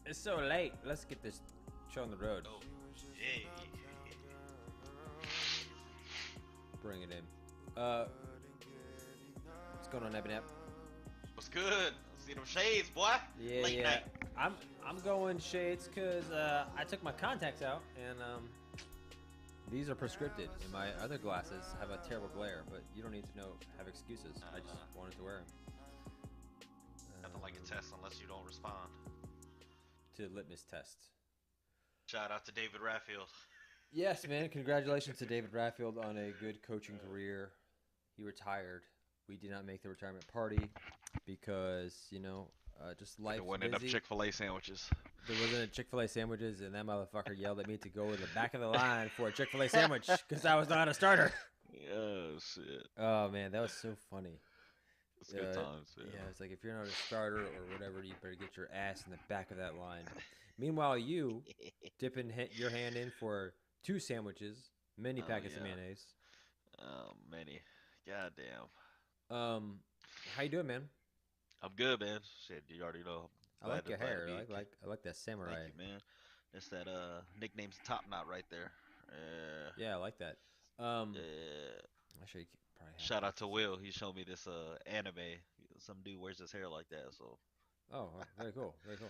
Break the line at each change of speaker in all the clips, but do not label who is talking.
It's so late. Let's get this show on the road.
Oh, hey.
Bring it in. What's going on, Ebony?
What's good? See them shades, boy.
Yeah,
Late
yeah.
night.
I'm going shades because I took my contacts out and these are prescripted. And my other glasses have a terrible glare, but you don't need to have excuses. I just wanted to wear them.
Nothing like a test unless you don't respond.
To litmus test.
Shout out to David Raffield.
Yes, man. Congratulations to David Raffield on a good coaching career. He retired. We did not make the retirement party because just
There
life's
wasn't enough
busy.
Chick-fil-A sandwiches.
There wasn't a Chick-fil-A sandwiches, and that motherfucker yelled at me to go in the back of the line for a Chick-fil-A sandwich because I was not a starter.
Oh shit.
Oh man, that was so funny.
It's good times, man.
Yeah, it's like if you're not a starter or whatever, you better get your ass in the back of that line. Meanwhile, you dipping your hand in for two sandwiches, many
Oh
packets of
yeah.
mayonnaise.
Oh many. Goddamn.
Um, how you doing, man?
I'm good, man. Shit, you already know.
I like your
Glad to
hair.
be.
I like that
Thank
samurai.
you, man. It's that nickname's Top Knot right there.
Yeah, I like that. Um,
Uh,
I sure you probably have
Shout out to
pictures.
Will. He showed me this anime. Some dude wears his hair like that. So
Oh, very cool, very cool.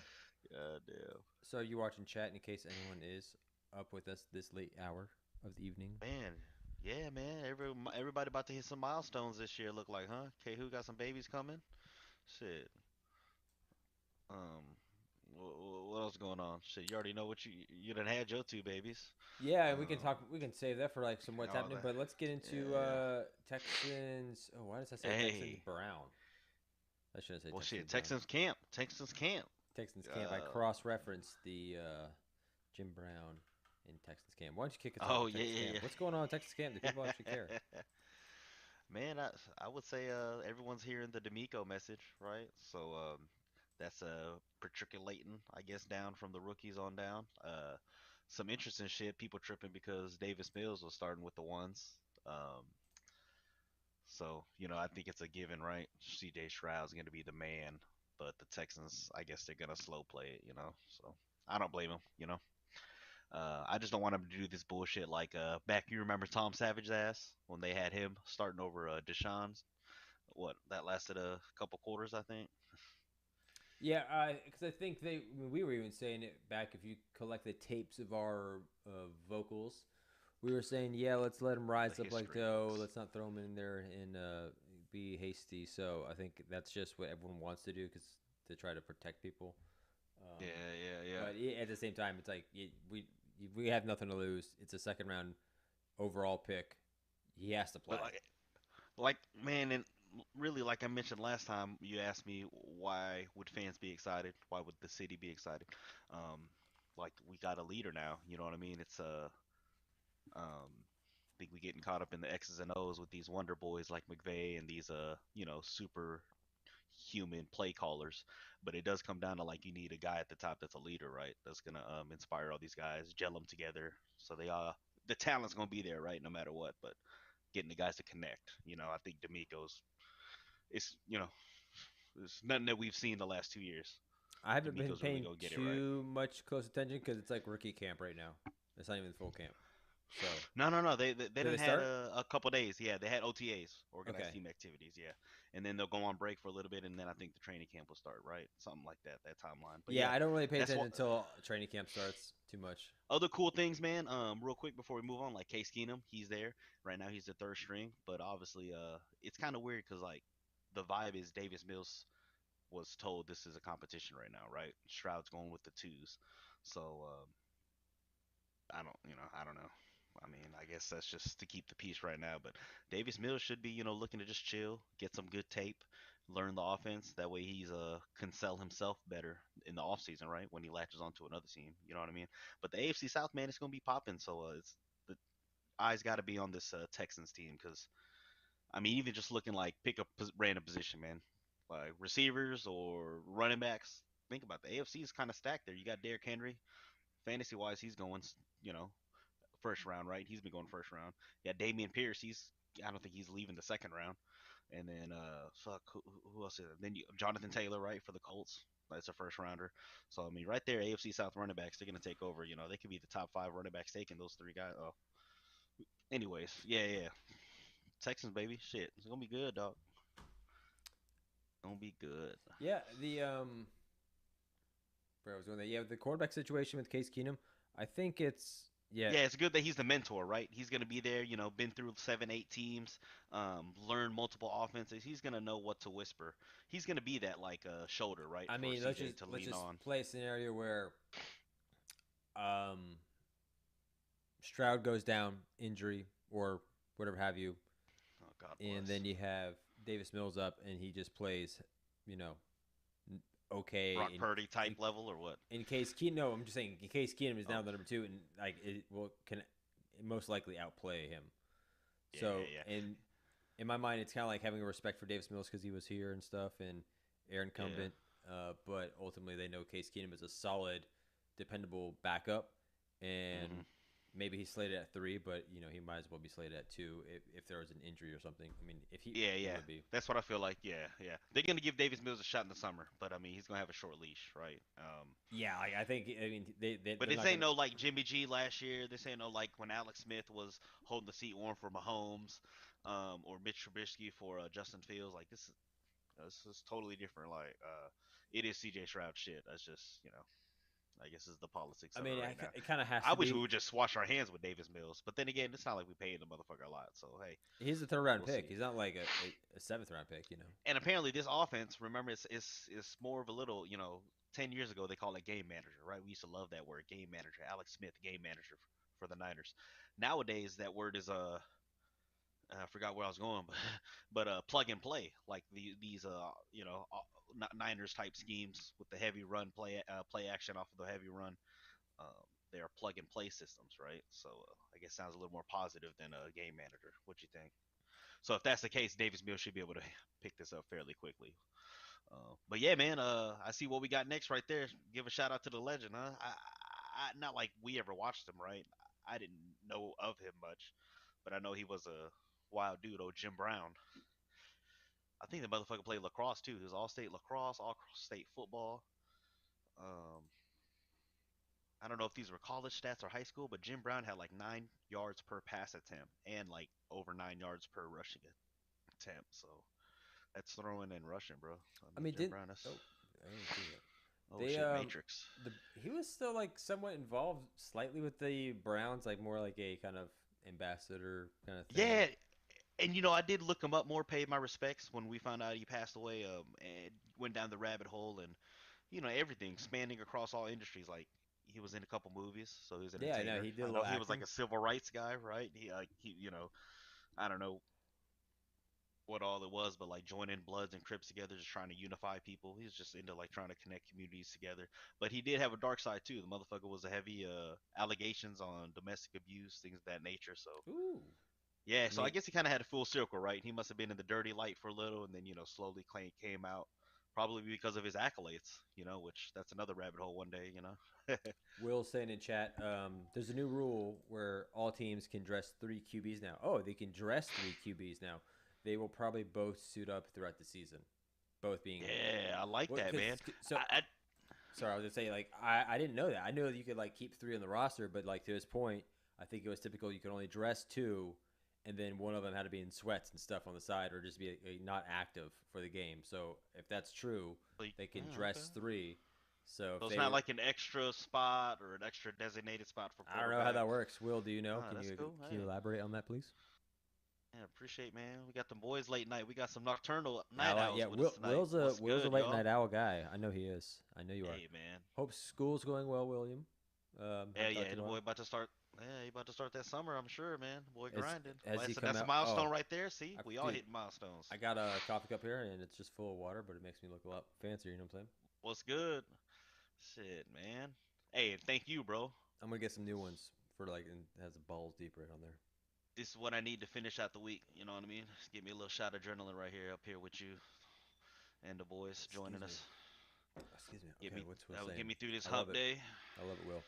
god damn.
So you watching chat in case anyone is up with us this late hour of the evening?
Man, yeah, man. Everybody about to hit some milestones this year. Look like, huh? K, who got some babies coming? Shit. Um, what else going on? Shit, you already know what you done had your two babies.
Yeah, and we can
Um,
talk. We can save that for like some what's
all
happening.
that.
But let's get into
Yeah.
Texans. Oh, why does I say Texans
Hey.
Brown? I shouldn't say
Well,
Texans
shit.
Brown.
Texans camp. Texans camp.
Texans camp. I
Uh.
cross-referenced the Jim Brown in Texans camp. Why don't you kick us off
Oh
with
yeah,
Texas camp?
yeah,
What's going on in Texas camp? Do people actually care?
yeah. Man, I would say everyone's hearing the D'Amico message, right? So that's percolating, I guess, down from the rookies on down. Some interesting shit. People tripping because Davis Mills was starting with the ones. Um, so I think it's a given, right? C.J. Stroud's going to be the man, but the Texans, I guess they're gonna slow play it. So I don't blame them. I just don't want him to do this bullshit like back. You remember Tom Savage's ass when they had him starting over Deshaun's? What that lasted a couple quarters, I think.
Yeah, because I think we were even saying it back. If you collect the tapes of our vocals, we were saying, yeah, let's let him
The
rise up like
history
dough.
books.
Let's not throw him in there and be hasty. So I think that's just what everyone wants to do because to try to protect people.
Yeah,
Um,
yeah, yeah.
but at the same time, it's like we have nothing to lose. It's a second round overall pick. He has to play.
But like man, and really, like I mentioned last time, you asked me why would fans be excited? Why would the city be excited? Um, like we got a leader now. You know what I mean? It's I think we getting caught up in the X's and O's with these wonder boys like McVay and these super human play callers. But it does come down to like you need a guy at the top that's a leader, right? That's gonna inspire all these guys, gel them together, so they the talent's gonna be there, right? No matter what. But getting the guys to connect, I think D'Amico's it's it's nothing that we've seen the last 2 years.
I haven't been
D'Amico's really
paying
gonna get it right.
too much close attention because it's like rookie camp right now. It's not even full camp. So
No, no, no. They
did they
didn't had
start?
a couple days. Yeah, they had OTAs, organized
Okay.
team activities. Yeah, and then they'll go on break for a little bit, and then I think the training camp will start. Right, something like that. That timeline. But
Yeah,
yeah,
I don't really pay
that's
attention
what.
until training camp starts too much.
Other cool things, man. Real quick before we move on, like Case Keenum, he's there right now. He's the third string, but obviously, it's kind of weird because like the vibe is Davis Mills was told this is a competition right now, right? Stroud's going with the twos, so I don't know. I mean, I guess that's just to keep the peace right now. But Davis Mills should be, looking to just chill, get some good tape, learn the offense. That way he's can sell himself better in the offseason, right? When he latches onto another team, you know what I mean? But the AFC South, man, it's gonna be popping. So it's the eyes got to be on this Texans team because I mean, even just looking like pick a random position, man, like receivers or running backs. Think about the AFC is kind of stacked there. You got Derrick Henry, fantasy wise, he's going, you know, first round, right? He's been going first round. Yeah, Damian Pierce, I don't think he's leaving the second round. And then fuck, who else is it? Then Jonathan Taylor, right, for the Colts. That's a first rounder. So I mean, right there, AFC South running backs, they're gonna take over. You know, they could be the top five running backs taking those three guys. Oh, anyways, yeah, yeah. Texans, baby, shit, it's gonna be good, dog. Gonna be good.
Yeah, where I was going there. Yeah, the quarterback situation with Case Keenum, I think it's yeah.
Yeah, it's good that he's the mentor, right? He's gonna be there. You know, been through seven, eight teams, learned multiple offenses. He's gonna know what to whisper. He's gonna be that like shoulder, right,
I
for
mean,
CJ to
let's
lean
just
on.
play a scenario where um Stroud goes down, injury or whatever have you,
Oh, God
and
bless.
then you have Davis Mills up, and he just plays, you know, okay.
Brock Purdy type
In
level or what?
in case Keenum, no, I'm just saying in case Keenum is now
Oh,
the number two, and like it will can most likely outplay him.
yeah,
So
yeah,
in my mind, it's kind of like having a respect for Davis Mills because he was here and stuff, and Aaron
yeah, yeah.
Incumbent. But ultimately, they know Case Keenum is a solid, dependable backup, and
Hmm.
maybe he's slated at three, but he might as well be slated at two if there was an injury or something. I mean, if
Yeah,
he
yeah.
would be.
That's what I feel like. Yeah, yeah. They're gonna give Davis Mills a shot in the summer, but I mean, he's gonna have a short leash, right?
Yeah, I think. I mean,
But
they're
this
not
ain't
gonna.
no like Jimmy G last year. This ain't no like when Alex Smith was holding the seat warm for Mahomes, or Mitch Trubisky for Justin Fields. Like this is totally different. Like it is CJ Stroud shit. That's just I guess is the politics
I
of it
mean,
right now.
it kind of has
I
to
wish we
be.
would just wash our hands with Davis Mills, but then again, it's not like we paid the motherfucker a lot. So hey,
He's a third round
we'll
pick.
see.
He's not like a seventh round pick.
And apparently, this offense, remember, it's more of a little, 10 years ago they called it game manager, right? We used to love that word, game manager. Alex Smith, game manager for the Niners. Nowadays, that word is I forgot where I was going, but plug and play, like these Niners type schemes with the heavy run play action off of the heavy run. They are plug and play systems, right? So I guess sounds a little more positive than a game manager. What you think? So if that's the case, Davis Mills should be able to pick this up fairly quickly. But yeah, man, I see what we got next right there. Give a shout out to the legend, huh? Not like we ever watched him, right? I didn't know of him much, but I know he was a wild dude. Oh, Jim Brown. I think the motherfucker played lacrosse too. He was all state lacrosse, all state football. Um, I don't know if these were college stats or high school, but Jim Brown had like 9 yards per pass attempt and like over 9 yards per rushing attempt. So that's throwing and rushing, bro. I
I
mean,
mean,
Jim
did
Brown is.
oh, I didn't see that.
Oh
They
shit, Matrix.
the he was still like somewhat involved slightly with the Browns, like more like a kind of ambassador kind of thing.
Yeah, and I did look him up more, paid my respects when we found out he passed away, and went down the rabbit hole, and everything spanning across all industries. Like he was in a couple movies, so he was an
Yeah, I know
entertainer.
he did a
I know
little
he was like
acting.
a civil rights guy, right? He I don't know what all it was, but like joining Bloods and Crips together, just trying to unify people. He was just into like trying to connect communities together. But he did have a dark side too. The motherfucker was a heavy allegations on domestic abuse, things of that nature. So
Ooh,
yeah,
I
so I
mean,
guess he kind of had a full circle, right? He must have been in the dirty light for a little, and then slowly came out, probably because of his accolades, which that's another rabbit hole one day.
Will saying in chat, there's a new rule where all teams can dress three QBs now. Oh, they can dress three QBs now. They will probably both suit up throughout the season, both being
Yeah, I like
what?
that,
Cause,
man.
so
I
sorry, I was gonna say like I didn't know that. I knew that you could like keep three on the roster, but like to his point, I think it was typical you could only dress two, and then one of them had to be in sweats and stuff on the side, or just be not active for the game. So if that's true,
like,
they can
yeah, okay.
dress three. So if
So it's
they
not
were,
like an extra spot or an extra designated spot for
I don't know how
quarterback.
that works. Will, do you know?
Ah, that's cool.
Can you
Hey,
elaborate on that, please?
yeah, appreciate, man. We got the boys late night. We got some nocturnal
Yeah,
night owls
yeah.
with us tonight. What's
Will's a
good,
late
y'all?
night owl guy. I know he is. I know you are.
Hey, man.
Hope school's going well, William.
Yeah,
Haven't talked
yeah.
to you
The
in a
boy
while.
about to start. Yeah, he about to start that summer. I'm sure, man. Boy
Is
grinding.
has he come
That's a
out? Oh,
milestone right there. See, we all
dude,
hitting milestones.
I got a coffee cup here and it's just full of water, but it makes me look a lot fancier. You know what I'm saying?
What's good? Shit, man. Hey, and thank you, bro.
I'm gonna get some new ones for like, and it has a balls deep right on there.
This is what I need to finish out the week. You know what I mean? Just give me a little shot of adrenaline right here, up here with you and the boys joining
Excuse me.
us.
Excuse me.
Get
Okay,
me,
what's Will
that will
saying?
get me through this
I love
hump
it.
day.
I love it, Will.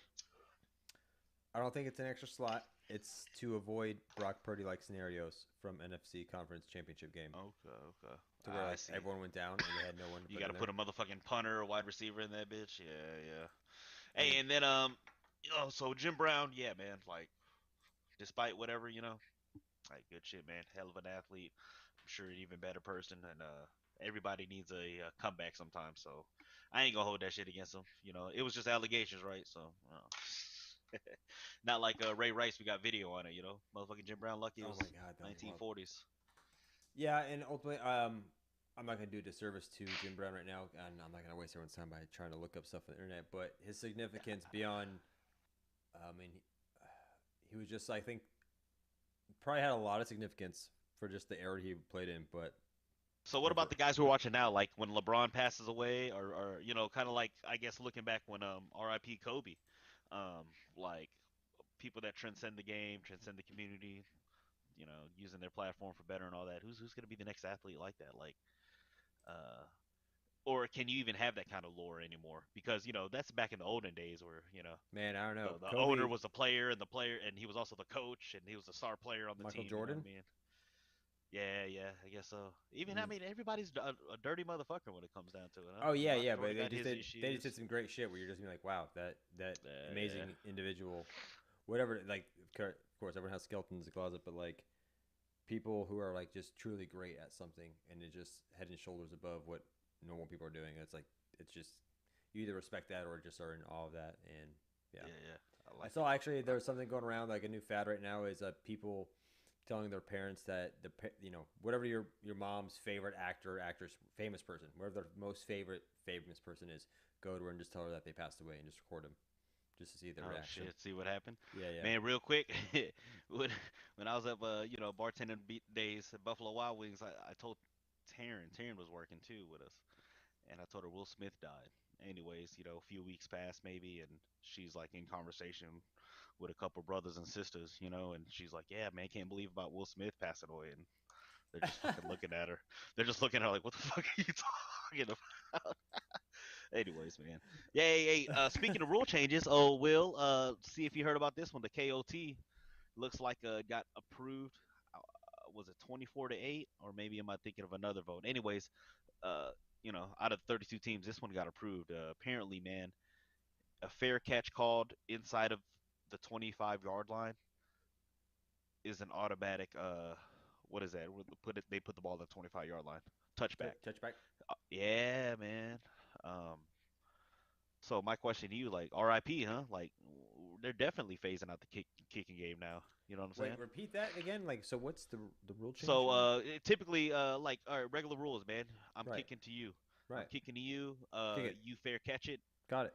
I don't think it's an extra slot. It's to avoid Brock Purdy-like scenarios from NFC Conference Championship game,
Okay, okay.
to where
I
like
see.
everyone went down and they had no one to
You
put
got
in
to
there.
put a motherfucking punter or wide receiver in that bitch. Yeah, yeah.
And
Hey, and then so Jim Brown, yeah, man. Like, despite whatever, like good shit, man. Hell of an athlete. I'm sure an even better person, and everybody needs a comeback sometimes. So I ain't gonna hold that shit against him. It was just allegations, right? So. Not like Ray Rice, we got video on it, Motherfucking Jim Brown, lucky it
oh
was
my God, that was wild.
1940s.
Yeah, and ultimately, I'm not gonna do a disservice to Jim Brown right now, and I'm not gonna waste everyone's time by trying to look up stuff on the internet. But his significance beyond, I mean, he was just, I think, probably had a lot of significance for just the era he played in. But
So what about
over,
the guys who are watching now, like when LeBron passes away, or kind of like I guess looking back when R.I.P. Kobe, um, like people that transcend the game, transcend the community, using their platform for better and all that. Who's gonna be the next athlete like that? Like, uh, or can you even have that kind of lore anymore? Because that's back in the olden days where
man, I don't know,
the owner
Kobe,
was the player and the player and he was also the coach and he was the star player on the
Michael
team. You know what
Jordan.
I mean? Yeah, yeah, I guess so. Even I
Mm.
mean, everybody's a dirty motherfucker when it comes down to it, huh?
Oh yeah,
Michael
yeah,
Jordan
but
got his
they just
issues.
did some great shit where you're just being like, wow, that
Yeah,
amazing individual, whatever. Like, of course, everyone has skeletons in the closet, but like people who are like just truly great at something and it just head and shoulders above what normal people are doing. It's like it's just you either respect that or just are in awe of that. And yeah,
yeah, yeah. I
I
like it.
saw actually there's something going around like a new fad right now is people telling their parents that whatever your mom's favorite actor, actress, famous person, whatever their most favorite famous person is, go to her and just tell her that they passed away and just record them just to see their
Oh
reaction.
shit! See what happened,
Yeah, yeah.
man. Real quick, when I was up, bartending days at Buffalo Wild Wings, I told Taryn. Taryn was working too with us, and I told her Will Smith died. Anyways, a few weeks passed maybe, and she's like in conversation with a couple brothers and sisters, and she's like, "Yeah, man, can't believe about Will Smith passing away," and they're just fucking looking at her. They're just looking at her like, "What the fuck are you talking about?" Anyways, man. Yeah, hey, hey, speaking of rule changes, oh, Will, see if you heard about this one. The KOT looks like got approved. Was it 24-8, or maybe am I thinking of another vote? Anyways, uh, out of 32 teams, this one got approved. Apparently, man, a fair catch called inside of the 25-yard line is an automatic. What is that? They put the ball at the 25-yard line. Touchback.
Touchback.
Yeah, man. Um, So my question to you, like RIP, huh? Like they're definitely phasing out the kicking game now. You know what I'm
Wait,
saying?
repeat that again. Like, so what's the rule change
So
here?
typically, like all right, regular rules, man. I'm
Right,
kicking to you. I'm
right.
kicking to you.
Kick it.
You fair catch it.
Got it.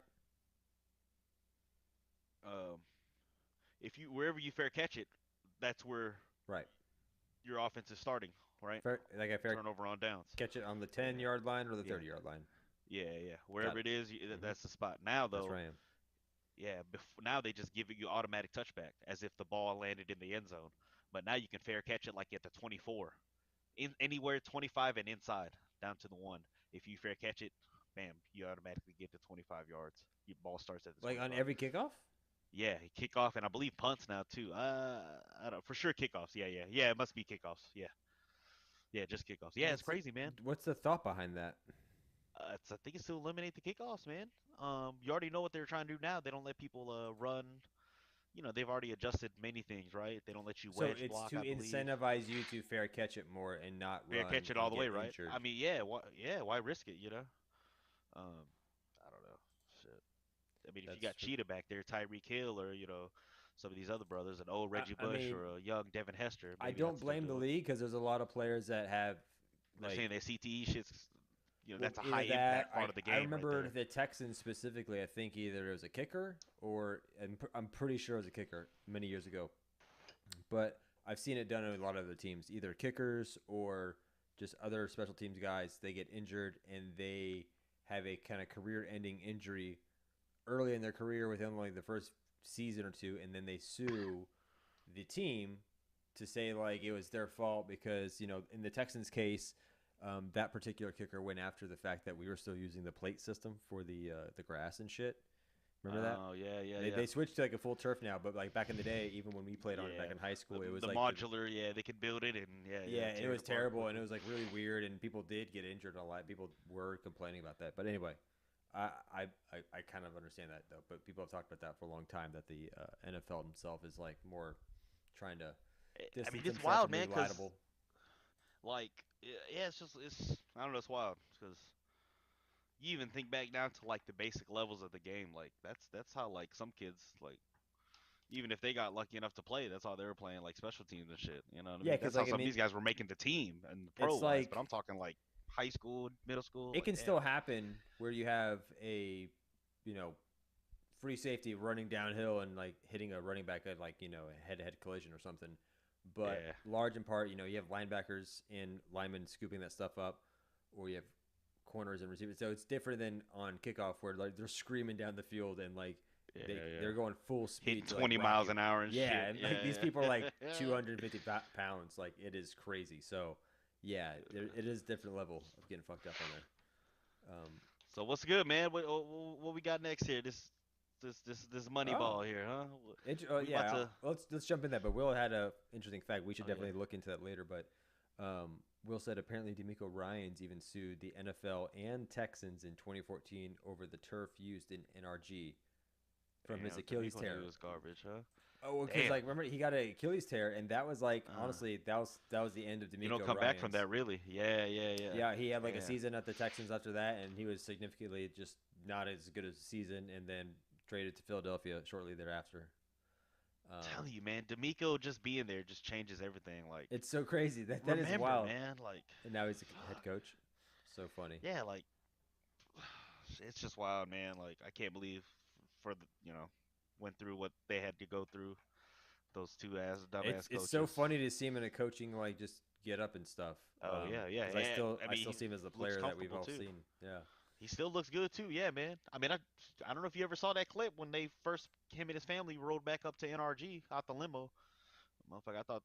Um, if you wherever you fair catch it, that's where
Right.
your offense is starting, right?
Fair, like a fair
Turnover on downs.
catch it on the
Yeah,
10-yard line or the
yeah,
30-yard line.
yeah, yeah.
Got
Wherever
it.
it is,
Hmm.
that's the spot. Now
That's
though,
where I am.
yeah, now they just give you automatic touchback as if the ball landed in the end zone. But now you can fair catch it like at the 24, in anywhere 25 and inside, down to the one. If you fair catch it, bam, you automatically get to 25 yards. Your ball starts at the
Like on
25.
every kickoff.
Yeah, kickoff and I believe punts now too. I don't for sure kickoffs. Yeah, yeah, yeah. It must be kickoffs. Yeah, yeah, just kickoffs. Yeah, it's crazy, man.
What's the thought behind that?
I think it's to eliminate the kickoffs, man. You already know what they're trying to do now. They don't let people run. They've already adjusted many things, right? They don't let you
So
wedge
it's
block,
to
I believe.
incentivize you to fair catch it more and not
Fair
run
catch it all
and
the
get
way, right?
injured.
I mean, yeah, why risk it, Um, I don't know. Shit. I mean, if you
That's
got Cheetah back there, Tyreek Hill, or some of these other brothers, an old Reggie
I
Bush
mean,
or a young Devin Hester,
I
maybe I'd
don't
still
blame the
do it.
league because there's a lot of players that have
They're saying
like
that CTE shit's,
well,
that's a high
either that
impact part of the
I
game right
remember
there.
the Texans specifically. I think either it was a kicker or and I'm pretty sure it was a kicker many years ago. But I've seen it done in a lot of other teams, either kickers or just other special teams guys. They get injured and they have a kind of career-ending injury early in their career within like the first season or two, and then they sue the team to say like it was their fault because in the Texans case, that particular kicker went after the fact that we were still using the plate system for the grass and shit, Remember that?
Oh yeah, yeah,
They
yeah.
they switched to like a full turf now, but like back in the day, even when we played on it back
Yeah,
in high school, it was
the
like
modular. Yeah, they could build it and
yeah, and it
tear it
was
apart
terrible, and it
quickly.
was like really weird, and people did get injured a lot. People were complaining about that, but anyway, I I, I kind of understand that though. But people have talked about that for a long time that the NFL himself is like more trying to
I mean,
distance
it's
himself
wild,
from
man.
being
Cause
liable.
like, yeah, it's I don't know, it's wild. Cause you even think back down to like the basic levels of the game. Like that's how like some kids like even if they got lucky enough to play, that's how they were playing like special teams and shit. You know what I
Yeah,
mean?
because
That's how
like I
some of
mean,
these guys were making the team and pro
it's
wise. But
like
I'm talking like high school, middle school.
it
Like
can
damn.
still happen where you have a you know free safety running downhill and like hitting a running back at like a head-to-head collision or something. But
Yeah.
large in part, you have linebackers and linemen scooping that stuff up, or you have corners and receivers. So it's different than on kickoff where like they're screaming down the field and like
Yeah.
they're
Yeah.
going full
Hitting
speed to like
20
rock
miles
you.
an hour and
Yeah,
shit.
and like these people are like
Yeah.
250 pounds. Like it is crazy. So yeah, it is a different level of getting fucked up on there.
So what's good, man? What we got next here? This
Oh,
Moneyball here, huh? We about
yeah,
to.
let's jump in that. But Will had a interesting fact. We should
Oh yeah.
definitely look into that later. But Will said apparently D'Amico Ryans even sued the NFL and Texans in 2014 over the turf used in NRG from his
Damn,
Achilles
D'Amico
tear.
knew was garbage, huh?
Oh, because
Damn.
like remember he got an Achilles tear, and that was like
Uh,
honestly that was the end of
you don't
D'Amico
come back from
Ryans.
that, really. Yeah, yeah, yeah.
Yeah, he had like a
Damn.
season at the Texans after that, and he was significantly just not as good as a season, and then traded to Philadelphia shortly thereafter.
Telling you, man, D'Amico just being there just changes everything. Like,
It's so crazy that is
remember,
wild.
man, like,
And now he's a head
fuck.
coach. So funny.
Yeah, like, it's just wild, man. Like, I can't believe for the, went through what they had to go through. Those two
It's
dumbass
it's so
coaches.
funny to see him in a coaching like just get up and stuff.
Oh yeah, yeah.
Because
And I
I
mean,
still
he
see him as the
looks
player that we've
comfortable
all
too.
seen. Yeah.
He still looks good too. Yeah, man. I mean, I don't know if you ever saw that clip when they first him and his family rode back up to NRG out the limo. Motherfucker, I thought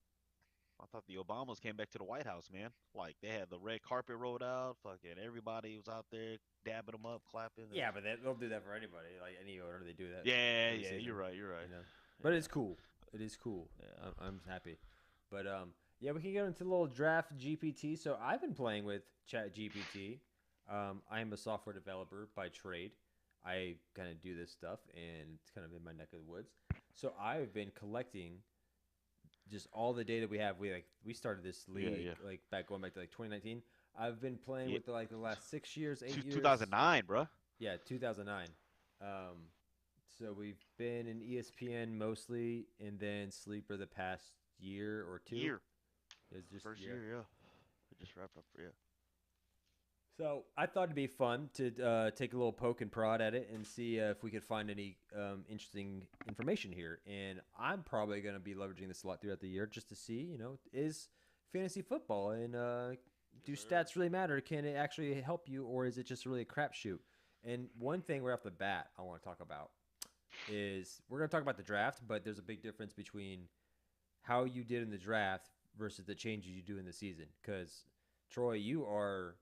the Obamas came back to the White House, man. Like they had the red carpet rolled out. Fucking everybody was out there dabbing them up, clapping. It
Yeah,
was,
but they'll do that for anybody. Like any owner, they do that
yeah,
every
yeah.
season.
You're right. You're
You
right.
know. But
Yeah,
it's cool. It is cool.
yeah.
I'm happy. But yeah, we can get into a little draft GPT. So I've been playing with Chat GPT. I am a software developer by trade. I kind of do this stuff, and it's kind of in my neck of the woods. So I've been collecting just all the data we have. We started this
Yeah,
league
yeah.
like going back to like 2019. I've been playing
Yeah.
with like the last 6 years, 8 years.
2009, bro.
Yeah, 2009. Um, so we've been in ESPN mostly, and then Sleeper the past year or two.
Year.
Is just
First
yeah.
year, yeah. We just wrapped up for you.
So I thought it'd be fun to take a little poke and prod at it and see if we could find any interesting information here. And I'm probably going to be leveraging this a lot throughout the year just to see, is fantasy football and do
Yes, sir.
stats really matter? Can it actually help you, or is it just really a crapshoot? And one thing right off the bat I want to talk about is we're going to talk about the draft, but there's a big difference between how you did in the draft versus the changes you do in the season. Because Troy, you are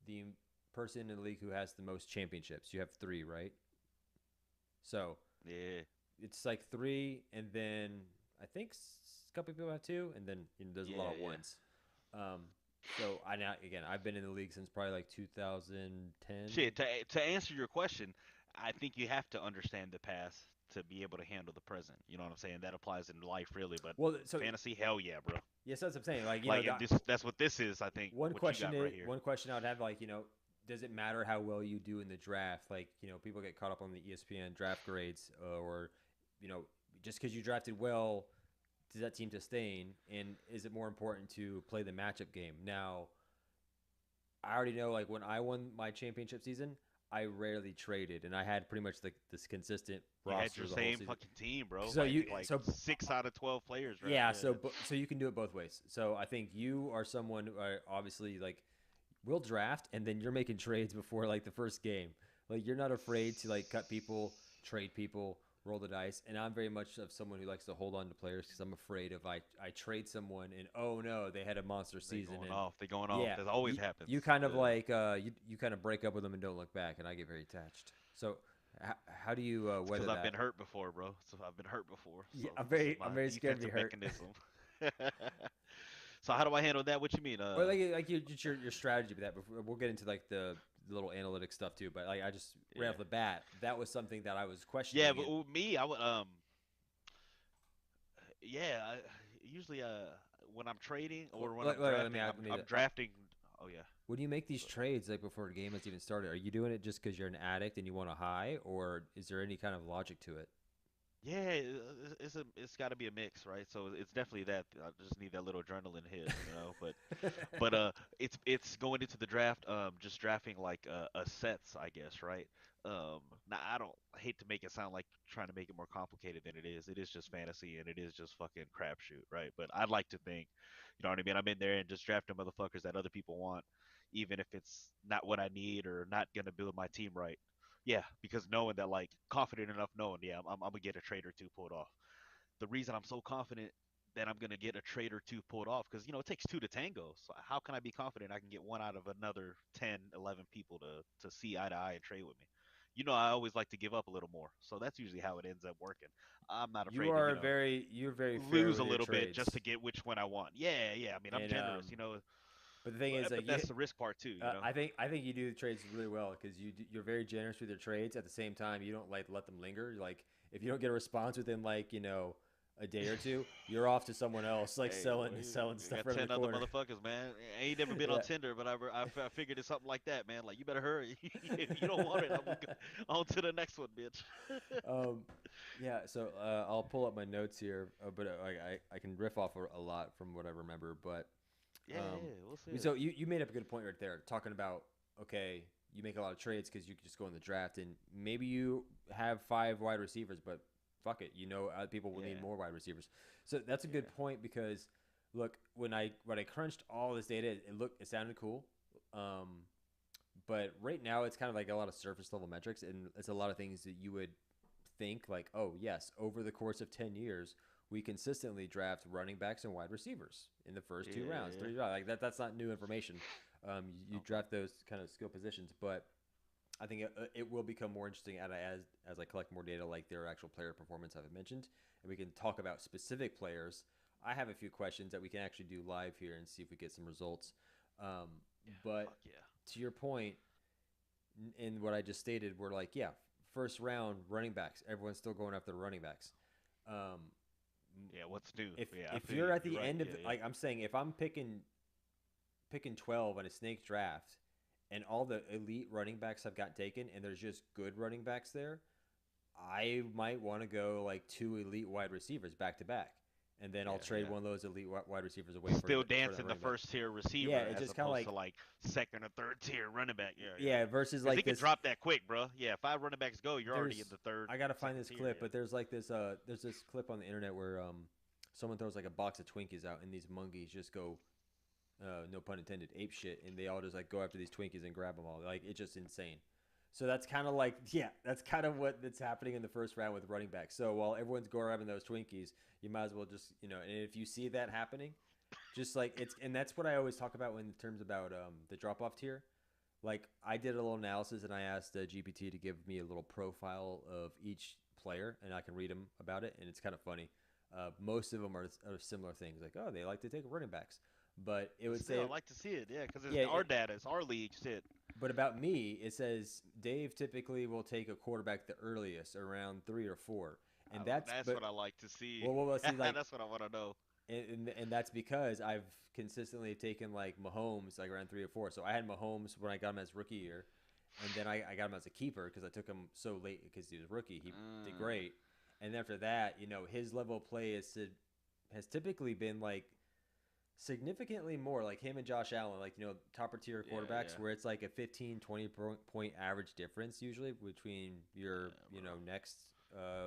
the person in the league who has the most championships. You have 3, right? So
Yeah.
it's like 3, and then I think a couple people have 2, and then there's a lot of
Yeah, yeah.
ones. Um, so I've been in the league since probably like 2010.
Shit, to answer your question, I think you have to understand the past to be able to handle the present. You know what I'm saying? That applies in life really, but
Well, so
fantasy, hell yeah, bro.
yes, that's what I'm saying. Like
Like and that's what this is, I think,
one
what you
question
got right here.
one question I would have like does it matter how well you do in the draft? Like people get caught up on the ESPN draft grades or just because you drafted well, does that team sustain? And is it more important to play the matchup game? Now, I already know like when I won my championship season, I rarely traded, and I had pretty much this consistent
You had
roster
your
the whole
same
season.
fucking team, bro.
So
Like
you
like
so
6 out of 12 players, right?
yeah,
Yeah.
so you can do it both ways. So I think you are someone who obviously like will draft, and then you're making trades before like the first game. Like you're not afraid to like cut people, trade people, roll the dice. And I'm very much of someone who likes to hold on to players because I'm afraid if I trade someone and oh no, they had a monster
They
season
going
and
off. They going off.
yeah,
That always
you
happens.
kind of
Yeah.
like you kind of break up with them and don't look back, and I get very attached. So How do you weather
Because I've
that?
been hurt before, bro. So I've been hurt before.
Yeah,
So this is
I'm
my
very scared to be
defensive
hurt.
mechanism. So how do I handle that? What you mean?
Or like your strategy with that. Before we'll get into like the little analytic stuff too. But like I just right
Yeah.
off the bat, that was something that I was
Yeah,
questioning.
but
And
with me, I would yeah, usually when I'm trading or when I'm
let me
drafting,
let me.
I'm drafting. Oh yeah.
When you make these
So,
trades like before the game has even started, are you doing it just because you're an addict and you want a high, or is there any kind of logic to it?
yeah, it's got to be a mix, right? So it's definitely that. I just need that little adrenaline hit, you know. But it's going into the draft, just drafting like a sets, I guess, right? Now I hate to make it sound like trying to make it more complicated than it is. It is just fantasy and it is just fucking crapshoot, right? But I'd like to think, you know what I mean? I'm in there and just drafting motherfuckers that other people want, even if it's not what I need or not gonna build my team right. Yeah, because knowing that, like, confident enough knowing, yeah, I'm gonna get a trade or two pulled off. The reason I'm so confident that I'm gonna get a trade or two pulled off, because it takes two to tango. So how can I be confident I can get one out of another 10, 11 people to see eye to eye and trade with me? I always like to give up a little more, so that's usually how it ends up working. I'm not
You
afraid to,
are you're very fair
lose a
with your
little bit just
trades,
to get which one I want. Yeah, yeah. I mean, I'm
and
generous,
but the thing is,
but
like
that's the risk part too.
I think you do the trades really well because you're very generous with your trades. At the same time, you don't like let them linger. Like if you don't get a response within like a day or two, you're off to someone else like
Hey,
selling
we
stuff
got
right in the
10 other
corner.
motherfuckers, man. I ain't never been on
Yeah.
Tinder, but I figured it's something like that, man. Like, you better hurry. If you don't want it, I'm gonna go on to the next one, bitch.
um, yeah. So I'll pull up my notes here, but I can riff off a lot from what I remember. But
Yeah, yeah, we'll see it.
so you made up a good point right there, talking about okay, you make a lot of trades because you can just go in the draft and maybe you have five wide receivers, but fuck it, people will need
Yeah,
more wide receivers. So that's a good
yeah,
point because look, when I crunched all this data, it sounded cool. Um, but right now it's kind of like a lot of surface level metrics and it's a lot of things that you would think like, oh yes, over the course of 10 years, we consistently draft running backs and wide receivers in the first two
yeah,
rounds,
yeah.
three rounds. Like that's not new information. You
Okay.
draft those kind of skill positions, but I think it will become more interesting as I collect more data, like their actual player performance I've mentioned, and we can talk about specific players. I have a few questions that we can actually do live here and see if we get some results. Um,
Yeah,
but
fuck yeah.
to your point, in what I just stated, we're like, yeah, first round running backs. Everyone's still going after the running backs. Um,
Yeah, what's new? Yeah, I
if
feel you.
you're at
You're
the
right.
end of
Yeah, yeah.
like I'm saying, if I'm picking 12 on a snake draft, and all the elite running backs have got taken, and there's just good running backs there, I might want to go like two elite wide receivers back to back, and then I'll
Yeah,
trade
yeah.
one of those elite wide receivers away
Still
for that
dancing the
running back.
first tier
Yeah,
receiver
it's
as
just kind of
opposed
like
to like second or third tier running back. Yeah, yeah.
yeah, versus
Because
like
it could
this.
drop that quick, bro. Yeah, five running backs go, you're already in
There's
the third,
I gotta find
second
this
tier.
clip,
Yeah.
but there's this clip on the internet where someone throws like a box of Twinkies out, and these monkeys just go no pun intended, ape shit, and they all just like go after these Twinkies and grab them all. Like it's just insane. So that's kind of like yeah, that's kind of that's happening in the first round with running backs. So while everyone's grabbing those Twinkies, you might as well just and if you see that happening, just like it's and that's what I always talk about when in terms about the drop off tier. Like I did a little analysis and I asked GPT to give me a little profile of each player, and I can read them about it, and it's kind of funny. Most of them are similar things, like oh they like to take running backs, but it
But
would
still, I
say
like to see it. Yeah, because it's
yeah.
our data, it's our league shit.
But about me, it says Dave typically will take a quarterback the earliest, around 3 or 4, and that's
That's
but
what I like to see.
well see like
That's what I want to know.
and that's because I've consistently taken like Mahomes like around 3 or 4. So I had Mahomes when I got him as rookie year, and then I got him as a keeper because I took him so late because he was rookie. He did
Mm,
great, and after that, his level of play has typically been like significantly more like him and Josh Allen, like topper tier
yeah,
quarterbacks,
yeah,
where it's like a 15, 20 point average difference usually between your
yeah, bro.
next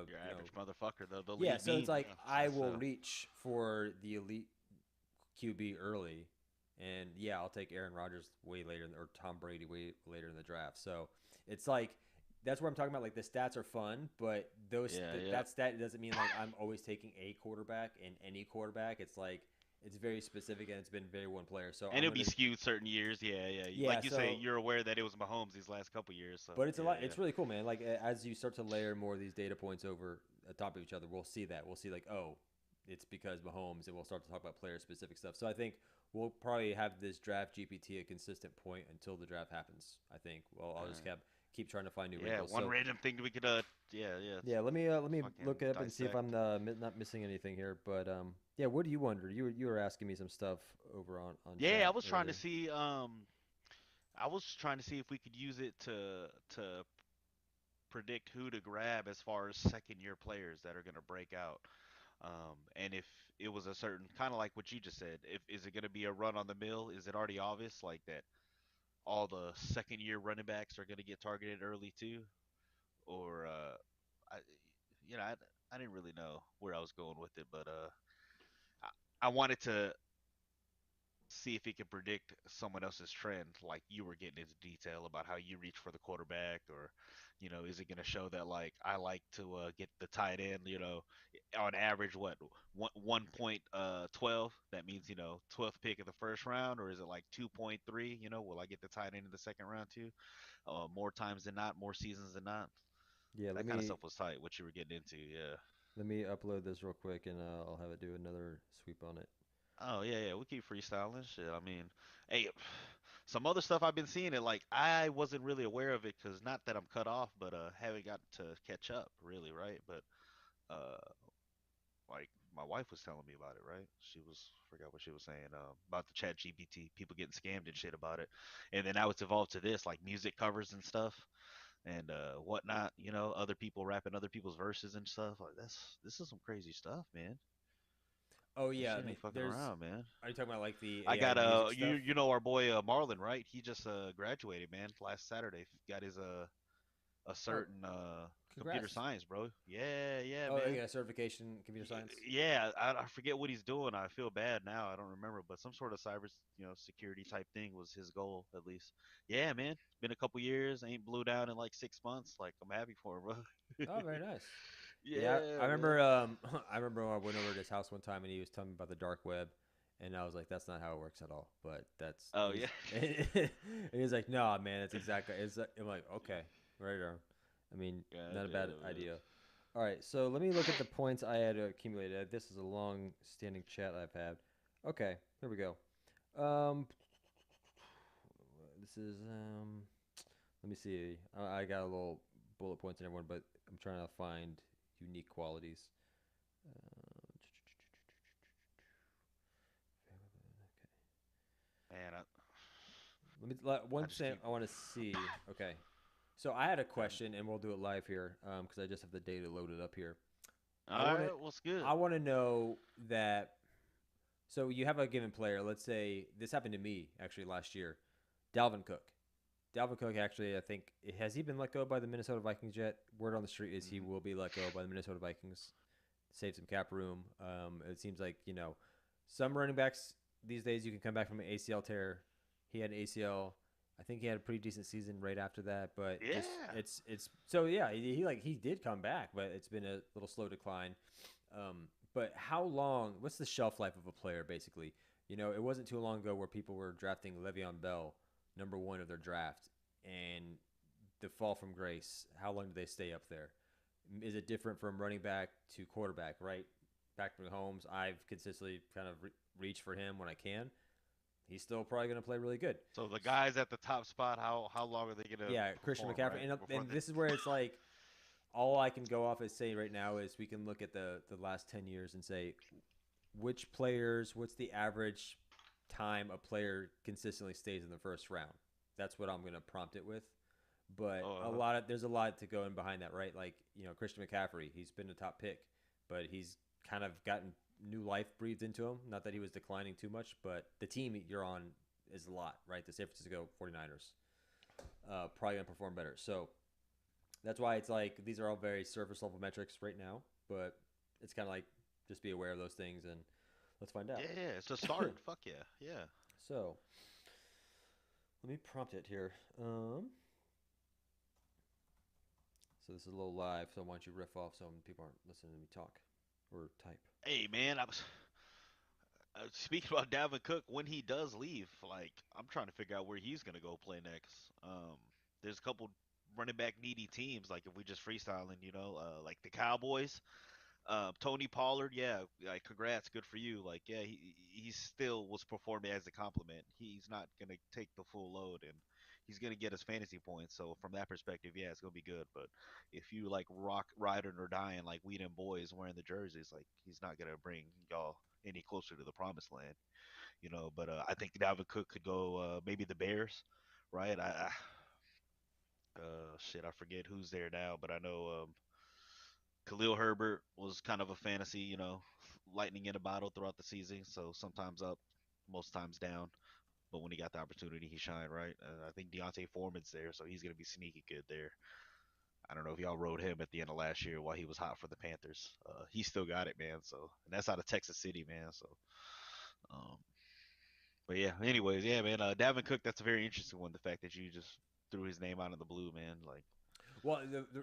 Your average motherfucker, the
yeah.
league
So it's
mean.
like
Yeah,
I will
so
reach for the elite QB early, and yeah, I'll take Aaron Rodgers way later or Tom Brady way later in the draft. So it's like that's where I'm talking about. Like the stats are fun, but
yeah, yeah.
that stat doesn't mean like I'm always taking a quarterback and any quarterback. It's like it's very specific and it's been very one player. So
And
I'm
it'll be
gonna
skewed certain years. Yeah, yeah.
yeah.
Like you say,
So
you're aware that it was Mahomes these last couple years. So
but it's a
yeah,
lot.
yeah.
It's really cool, man. Like as you start to layer more of these data points over the top of each other, we'll see that. We'll see like, oh, it's because Mahomes, and we'll start to talk about player specific stuff. So I think we'll probably have this draft GPT a consistent point until the draft happens. I think. Well, I'll just
Uh,
keep trying to find new
yeah,
wrinkles.
one
So
random thing we could yeah, yeah,
yeah, let me look
fucking
it up and see if
dissect.
I'm not missing anything here. But yeah, what do you wonder? You were asking me some stuff over on
Yeah, I
chat
was trying to
earlier.
see I was trying to see if we could use it to predict who to grab as far as second year players that are going to break out. And if it was a certain kind of like what you just said, if is it going to be a run on the mill? Is it already obvious like that all the second year running backs are going to get targeted early too? Or I, I didn't really know where I was going with it, but I wanted to see if he could predict someone else's trend, like you were getting into detail about how you reach for the quarterback, or is it going to show that like I like to get the tight end, on average what 1.12? That means 12th pick of the first round, or is it like 2.3? Will I get the tight end in the second round too? More times than not, more seasons than not.
Yeah,
That kind of stuff was tight. What you were getting into, yeah.
let me upload this real quick and I'll have it do another sweep on it.
Oh yeah, yeah, we keep freestyling. Shit, I mean, hey, some other stuff I've been seeing it like I wasn't really aware of it because not that I'm cut off, but haven't got to catch up really, right? But uh, like my wife was telling me about it, right? She was forgot what she was saying about the Chat GPT, people getting scammed and shit about it, and then now it's evolved to this like music covers and stuff and whatnot. Other people rapping other people's verses and stuff. Like this is some crazy stuff, man.
Oh
This
yeah, I
shit
mean,
ain't fucking
there's.
around, man.
Are you talking about like the
I
AI
got
music stuff?
you know our boy Marlon, right? He just graduated, man, last Saturday. Got his a
Oh,
certain computer
congrats.
science, bro. Yeah, yeah,
Oh,
man.
yeah, certification in computer science.
Yeah, I forget what he's doing. I feel bad now. I don't remember, but some sort of cyber, security type thing was his goal at least. Yeah, man. It's been a couple years. Ain't blew down in like 6 months. Like I'm happy for him, bro.
Oh, very nice. Yeah, I
Yeah, man.
remember. I remember when I went over to his house one time and he was telling me about the dark web, and I was like, "That's not how it works at all." But that's
Oh
he's
yeah.
and he's like, "No, man, it's exactly." I'm like, "Okay, right on." I mean,
God
not a bad
damn, man.
idea. All right, so let me look at the points I had accumulated. This is a long-standing chat I've had. Okay, here we go. Um, this is Let me see. I got a little bullet points in everyone, but I'm trying to find unique qualities. Uh,
Man,
Let me
I
one
just
thing
keep.
I want to see. Okay, so I had a
Okay.
question, and we'll do it live here because I just have the data loaded up here.
All
I want to
right. What's good?
I want to know that. So you have a given player. Let's say this happened to me actually last year. Dalvin Cook. Dalvin Cook actually, I think, has he been let go by the Minnesota Vikings yet? Word on the street is he
Hmm.
will be let go by the Minnesota Vikings. Save some cap room. It seems like some running backs these days you can come back from an ACL tear. He had an ACL. I think he had a pretty decent season right after that, but just
Yeah.
it's so yeah he did come back, but it's been a little slow decline. But how long? What's the shelf life of a player basically? It wasn't too long ago where people were drafting Le'Veon Bell number one of their draft, and the fall from grace. How long do they stay up there? Is it different from running back to quarterback? Right, Patrick Mahomes. I've consistently kind of reached for him when I can. He's still probably going to play really good.
So the guys at the top spot, how long are they gonna
Yeah, Christian
perform,
McCaffrey,
right? Before
and
they.
this is where it's like all I can go off is say right now is we can look at the last 10 years and say which players, what's the average time a player consistently stays in the first round. That's what I'm going to prompt it with. But
Oh,
there's a lot to go in behind that, right? Like Christian McCaffrey, he's been a top pick, but he's kind of gotten new life breathed into him. Not that he was declining too much, but the team you're on is a lot, right? The San Francisco 49ers probably going to perform better. So that's why it's like these are all very surface level metrics right now, but it's kind of like just be aware of those things and let's find out.
yeah, yeah. It's a start. Fuck yeah, yeah.
So let me prompt it here. So this is a little live, so why don't you riff off so people aren't listening to me talk or type?
Hey man, Speaking about Dalvin Cook, when he does leave, like I'm trying to figure out where he's gonna go play next. There's a couple running back needy teams. Like if we just freestyling, like the Cowboys. Tony Pollard, yeah, like congrats, good for you. Like, yeah, he still was performing as a compliment. He's not gonna take the full load, and he's gonna get his fantasy points. So from that perspective, yeah, it's gonna be good. But if you like rock riding or dying like we them boys wearing the jerseys, like he's not gonna bring y'all any closer to the promised land. But I think Dalvin Cook could go maybe the Bears, right? Shit, I forget who's there now, but I know Khalil Herbert was kind of a fantasy, lightning in a bottle throughout the season. So sometimes up, most times down. But when he got the opportunity, he shined, right? I think Deontay Foreman's there, so he's going to be sneaky good there. I don't know if y'all rode him at the end of last year while he was hot for the Panthers. He still got it, man. So, and that's out of Texas City, man. So, um, but yeah. Anyways, yeah, man. Dalvin Cook, that's a very interesting one. The fact that you just threw his name out of the blue, man. Like,
Well,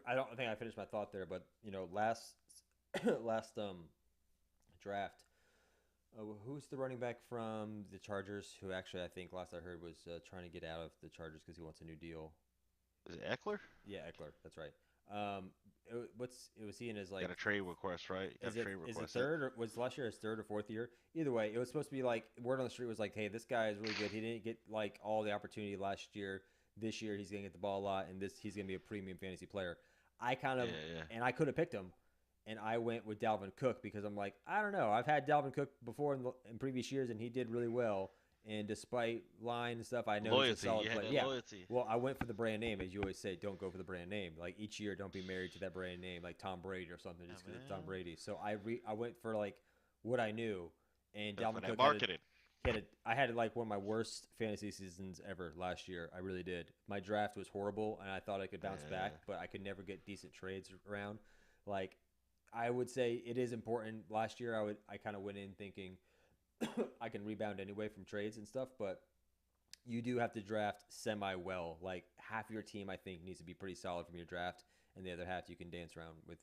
I don't think I finished my thought there, but last last draft, who's the running back from the Chargers? Who actually I think last I heard was trying to get out of the Chargers because he wants a new deal.
is it Eckler?
Yeah, Eckler. That's right. It was he in his
Got
like
a trade request, right? Got
is
a
it
trade
is it
request.
third or was last year his third or fourth year? Either way, it was supposed to be like word on the street was like, hey, this guy is really good. He didn't get like all the opportunity last year. This year he's gonna get the ball a lot, and he's gonna be a premium fantasy player. I kind
Yeah,
of
yeah.
and I could have picked him, and I went with Dalvin Cook because I'm like, I don't know. I've had Dalvin Cook before in previous years, and he did really well. And despite line and stuff, I know he's a
Loyalty.
solid
You had
player.
that
Yeah.
loyalty.
Well, I went for the brand name, as you always say. Don't go for the brand name. Like each year, don't be married to that brand name, like Tom Brady or something,
Yeah,
just because it's Tom
man.
Brady. So I went for like what I knew, and
Got for
Dalvin
that
Cook
marketing.
I had like one of my worst fantasy seasons ever last year. I really did. My draft was horrible, and I thought I could bounce back,
Yeah.
but I could never get decent trades around. Like I would say, it is important. Last year, I kind of went in thinking I can rebound anyway from trades and stuff, but you do have to draft semi well. Like half your team, I think, needs to be pretty solid from your draft, and the other half you can dance around with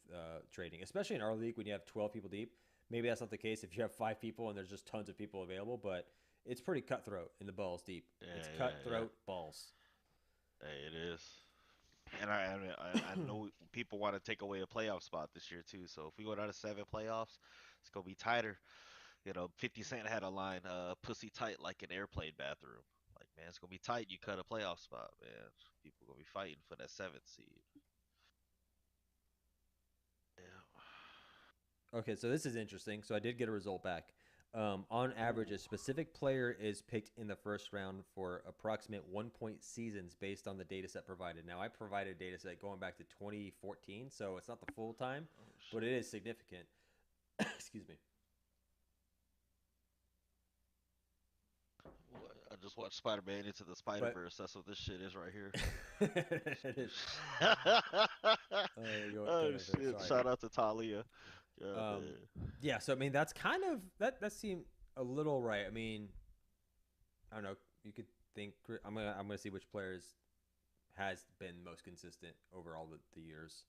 trading. Especially in our league when you have 12 people deep. Maybe that's not the case if you have 5 people and there's just tons of people available, but it's pretty cutthroat in the balls deep.
Yeah,
It's
yeah, yeah.
cutthroat balls.
Hey, it is. And I know people want to take away a playoff spot this year too. So if we go down to 7 playoffs, it's gonna be tighter. 50 Cent had a line, "Pussy tight like an airplane bathroom." Like, man, it's gonna be tight. You cut a playoff spot, man. People gonna be fighting for that seventh seed. Yeah.
Okay, so this is interesting. So I did get a result back. On average, a
Ooh.
specific player is picked in the first round for approximate 1 point seasons based on the data set provided. Now, I provided a data set going back to 2014, so it's not the full time,
Oh
but
shit.
it is significant. Excuse me.
What? I just watched Spider-Man Into the
But
Spider-Verse. That's what this shit is right here.
it is.
Oh
Okay,
shit!
sorry.
Shout out to Talia. God
Um,
damn.
yeah, so I mean, that's kind of that seemed a little right. I mean, I don't know. You could think I'm gonna see which players has been most consistent over all the years.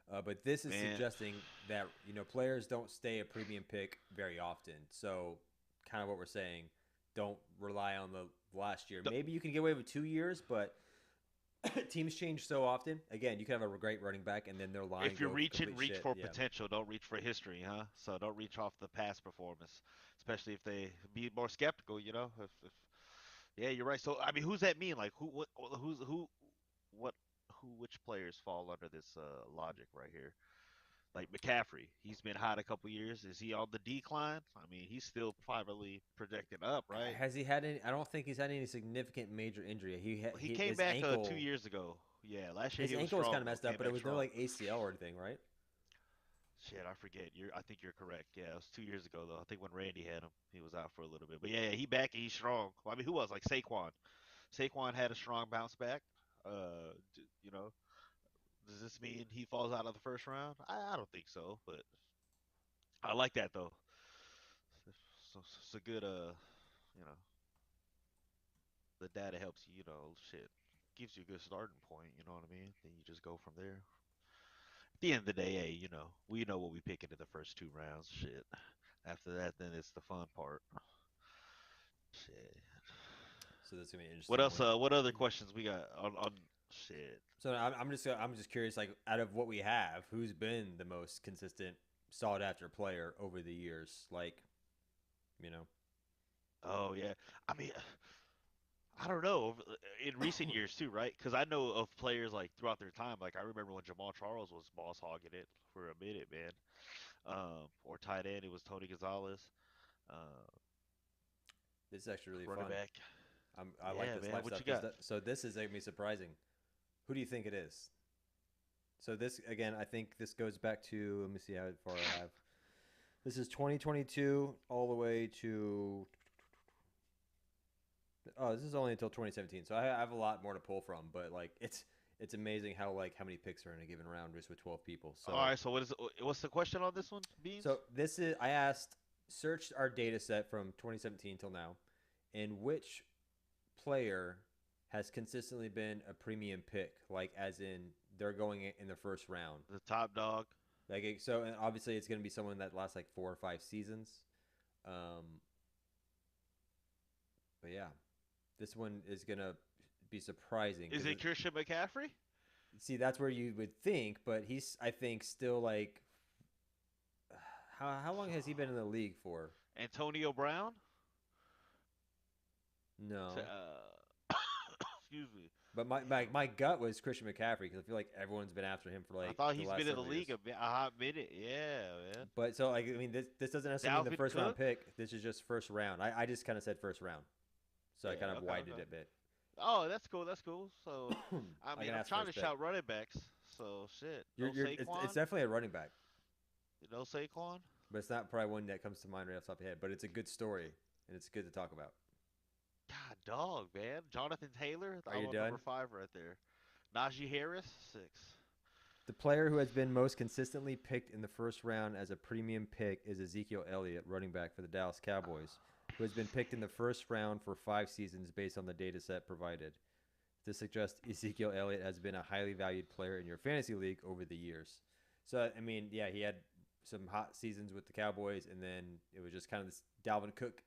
But this is
Man,
suggesting that players don't stay a premium pick very often. So kind of what we're saying, don't rely on the last year.
th-
Maybe you can get away with 2 years, but teams change so often. Again, you can have a great running back and then their line
if you're
go
reaching,
complete
reach
shit.
for
Yeah.
potential. Don't reach for history, huh? So don't reach off the past performance, especially if they be more skeptical. If yeah, you're right. So I mean, who's that mean? Like who's what which players fall under this logic right here? Like McCaffrey, he's been hot a couple years. Is he on the decline? I mean, he's still privately projected up, right?
Has he had any? I don't think he's had any significant major injury.
He came
His
back 2
ankle
years ago. Yeah, last year
his
he was
ankle was kind
strong
of
though.
messed up,
Came
but it
back
was no
strong.
like ACL or anything, right?
Shit, I forget. I think you're correct. Yeah, it was 2 years ago though. I think when Randy had him, he was out for a little bit. But yeah, he back and he's strong. Well, I mean, who was like Saquon? Saquon had a strong bounce back. Does this mean he falls out of the first round? I don't think so, but I like that though. It's a good you know, the data helps you, shit, gives you a good starting point. You know what I mean? Then you just go from there. At the end of the day, hey, we know what we pick into the first 2 rounds. Shit. After that, then it's the fun part. Shit.
So that's gonna be an
What
interesting
else?
one.
What other questions we got on shit?
So I'm just curious, like out of what we have, who's been the most consistent sought after player over the years? Like, you know,
Oh yeah. I mean, I don't know. In recent years too, right? Because I know of players like throughout their time. Like I remember when Jamal Charles was boss hogging it for a minute, man. Or tight end, it was Tony Gonzalez. Uh,
this is actually really
running
fun.
back.
I like
Yeah,
this
man.
live
What
stuff
you
because
got?
so this is gonna be surprising. Who do you think it is? So this again, I think this goes back to. Let me see how far I have. This is 2022 all the way to. Oh, this is only until 2017, so I have a lot more to pull from. But like, it's amazing how like how many picks are in a given round just with 12 people.
All right. So what's the question on this one, Beans?
So this is I asked searched our data set from 2017 till now, and which player has consistently been a premium pick, like as in they're going in the first round.
The top dog.
Like so, and obviously it's going to be someone that lasts like 4 or 5 seasons. Um, but yeah, this one is going to be surprising
Is
because
it Christian McCaffrey?
see that's where you would think, but he's I think still like how long has he been in the league for?
Antonio Brown?
No.
Excuse me.
But my gut was Christian McCaffrey because I feel like everyone's been after him for
I
like
thought
the
he's
last
been in the
several years.
league a hot minute. Yeah, man.
But so like I mean this doesn't necessarily mean the
Dalvin
first round
Cook?
pick. This is just first round. I just kind of said first round, so I kind
Yeah,
of
okay,
widened
okay.
it a bit.
Oh, that's cool. That's cool. So, I
I
mean,
can
I'm
ask
trying to
first pick.
shout running backs. So, shit. No
You're it's
Saquon?
definitely a running back,
No Saquon?
but it's not probably one that comes to mind right off the top of your head. But it's a good story and it's good to talk about.
God, dog, man. Jonathan Taylor?
Are
I'm
you
on number
done?
5 right there. Najee Harris? 6.
The player who has been most consistently picked in the first round as a premium pick is Ezekiel Elliott, running back for the Dallas Cowboys, who has been picked in the first round for 5 seasons based on the data set provided. This suggests Ezekiel Elliott has been a highly valued player in your fantasy league over the years. So, I mean, yeah, he had some hot seasons with the Cowboys, and then it was just kind of this Dalvin Cook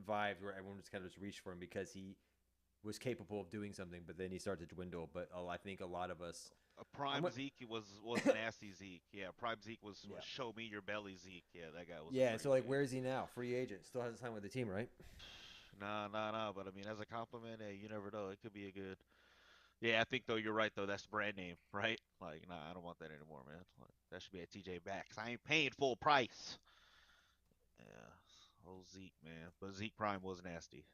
vibes where everyone just kind of just reached for him because he was capable of doing something, but then he started to dwindle. But I think a lot of us.
Prime
I'm,
Zeke was nasty Zeke. Yeah, Prime Zeke was
yeah.
show me your belly Zeke. Yeah, that guy was
Yeah, so like,
crazy.
where is he now? Free agent, still has time with the team, right?
Nah, nah, nah. But I mean, as a compliment, hey, you never know. It could be a good. Yeah, I think though you're right though. That's the brand name, right? Like, nah, I don't want that anymore, man. Like, that should be at TJ Maxx. I ain't paying full price. Yeah, old Zeke, man. But Zeke Prime was nasty.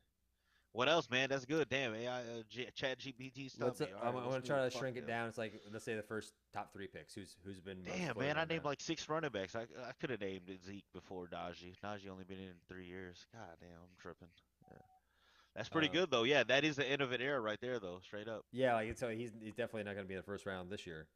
What else, man? That's good. Damn, AI, Chat GPT
Let's.
stopped me. All right,
I'm
let's
gonna
move.
try to
Fuck
shrink it
yeah.
down. It's like let's say the first top 3 picks. Who's been most
Damn,
floated
man, I
on
named
that?
like 6 running backs. I could have named it Zeke before Najee. Najee only been in 3 years. God damn, I'm tripping. Yeah. That's pretty
Uh,
good though. Yeah, that is the end of an era right there though. Straight up.
yeah, like so he's definitely not gonna be in the first round this year.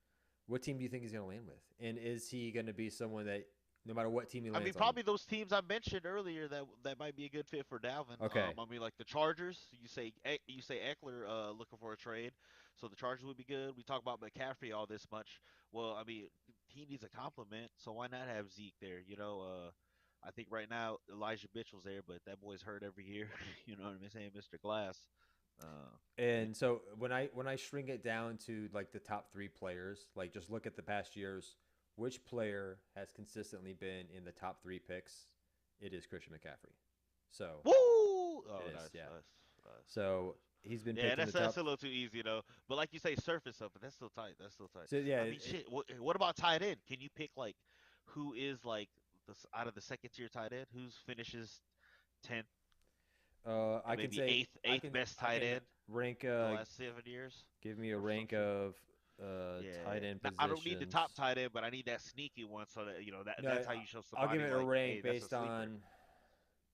What team do you think he's gonna land with? And is he gonna be someone that no matter what team he
I mean,
lands on?
probably those teams I mentioned earlier that might be a good fit for Dalvin.
Okay.
I mean, like the Chargers. You say Eckler looking for a trade, so the Chargers would be good. We talk about McCaffrey all this much. Well, I mean, he needs a compliment, so why not have Zeke there? I think right now Elijah Mitchell's there, but that boy's hurt every year. You know what I'm saying, Mr. Glass. Uh,
And so when I shrink it down to like the top 3 players, like just look at the past years, which player has consistently been in the top 3 picks? It is Christian McCaffrey. So
woo! Oh,
it is,
nice,
yeah.
nice, nice,
So
nice.
he's been
Yeah,
picked in the
that's
top.
a little too easy though. But like you say, surface stuff, but that's still tight. That's still tight.
So yeah,
I mean, shit. What about tight end? Can you pick like who is like out of the second tier tight end? Who's finishes 10th and
I can
maybe
say
eighth eighth best
I
tight
can
end
rank.
in the last 7 years
Give me a
or some
rank
shit?
of
Yeah.
tight end
Now, I don't need the
positions.
top tight end, but I need that sneaky one so that
No,
that's how you show
I'll give
somebody
it a
like, hey,
rank
that's a sleeper.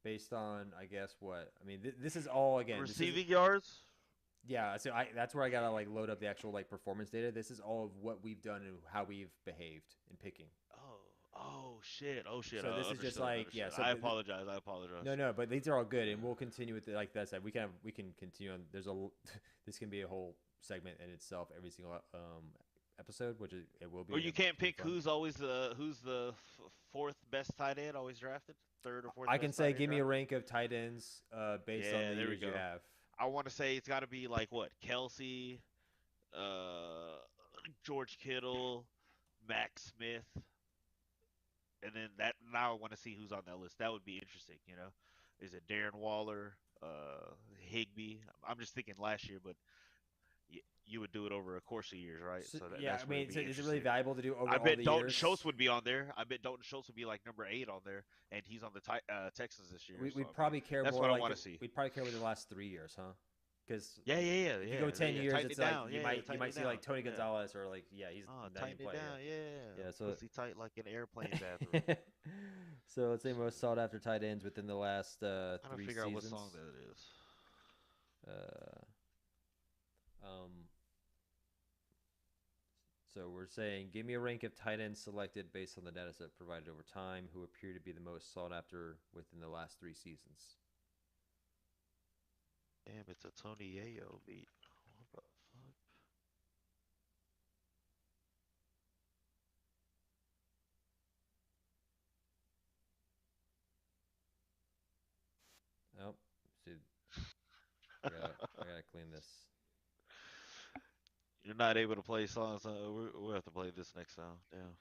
based on I guess what I mean. This is all again. This is
Receiving yards.
yeah. So that's where I gotta like load up the actual like performance data. This is all of what we've done and how we've behaved in picking.
Oh, oh shit, oh shit.
So this is just
Understood,
like yeah.
understood.
So
I apologize. I apologize.
no, but these are all good, and we'll continue with like that. We can continue on. This can be a whole segment in itself every single episode, which it will be.
Or
And
you
it'll
can't
be
pick
fun.
who's the fourth best tight end always drafted, third or fourth
I can
best
say,
tight end
give me a
drafted.
rank of tight ends based on
Yeah,
the
there we
years you
go.
have.
I want to say it's got to be like what Kelsey, uh, George Kittle, Max Smith, and then that. Now I want to see who's on that list. That would be interesting. Is it Darren Waller, Higby? I'm just thinking last year, but you would do it over a course of years, right?
So,
So
yeah, I
that's where
mean,
it'd be
is it really
interesting.
valuable to do
I
over all
bet
the
Dalton Schultz
years?
would be on there. I bet Dalton Schultz would be like number 8 on there, and he's on the Texans this year.
We
So
we'd
I mean,
probably care
that's
more
what I
like
want to see.
we'd probably care with the last 3 years, huh? Because
Yeah, yeah, yeah,
if you go
yeah,
10 years,
Tighten
it's
it
like
down.
you
Yeah,
might you
tighten
might
it
see
down.
like Tony
Yeah.
Gonzalez or like he's
Oh,
not even
tighten it
play
down. Yeah.
yeah so
Pussy tight like an airplane bathroom.
so let's say most sought after tight ends within the last
I'm trying to
three
figure out what song
seasons.
that is.
Uh, um, so we're saying give me a rank of tight ends selected based on the data set provided over time who appear to be the most sought after within the last 3 seasons.
Damn, it's a Tony Yayo beat. What the fuck?
Oh, see, I gotta clean this.
You're not able to play songs. We'll have to play this next song. Damn.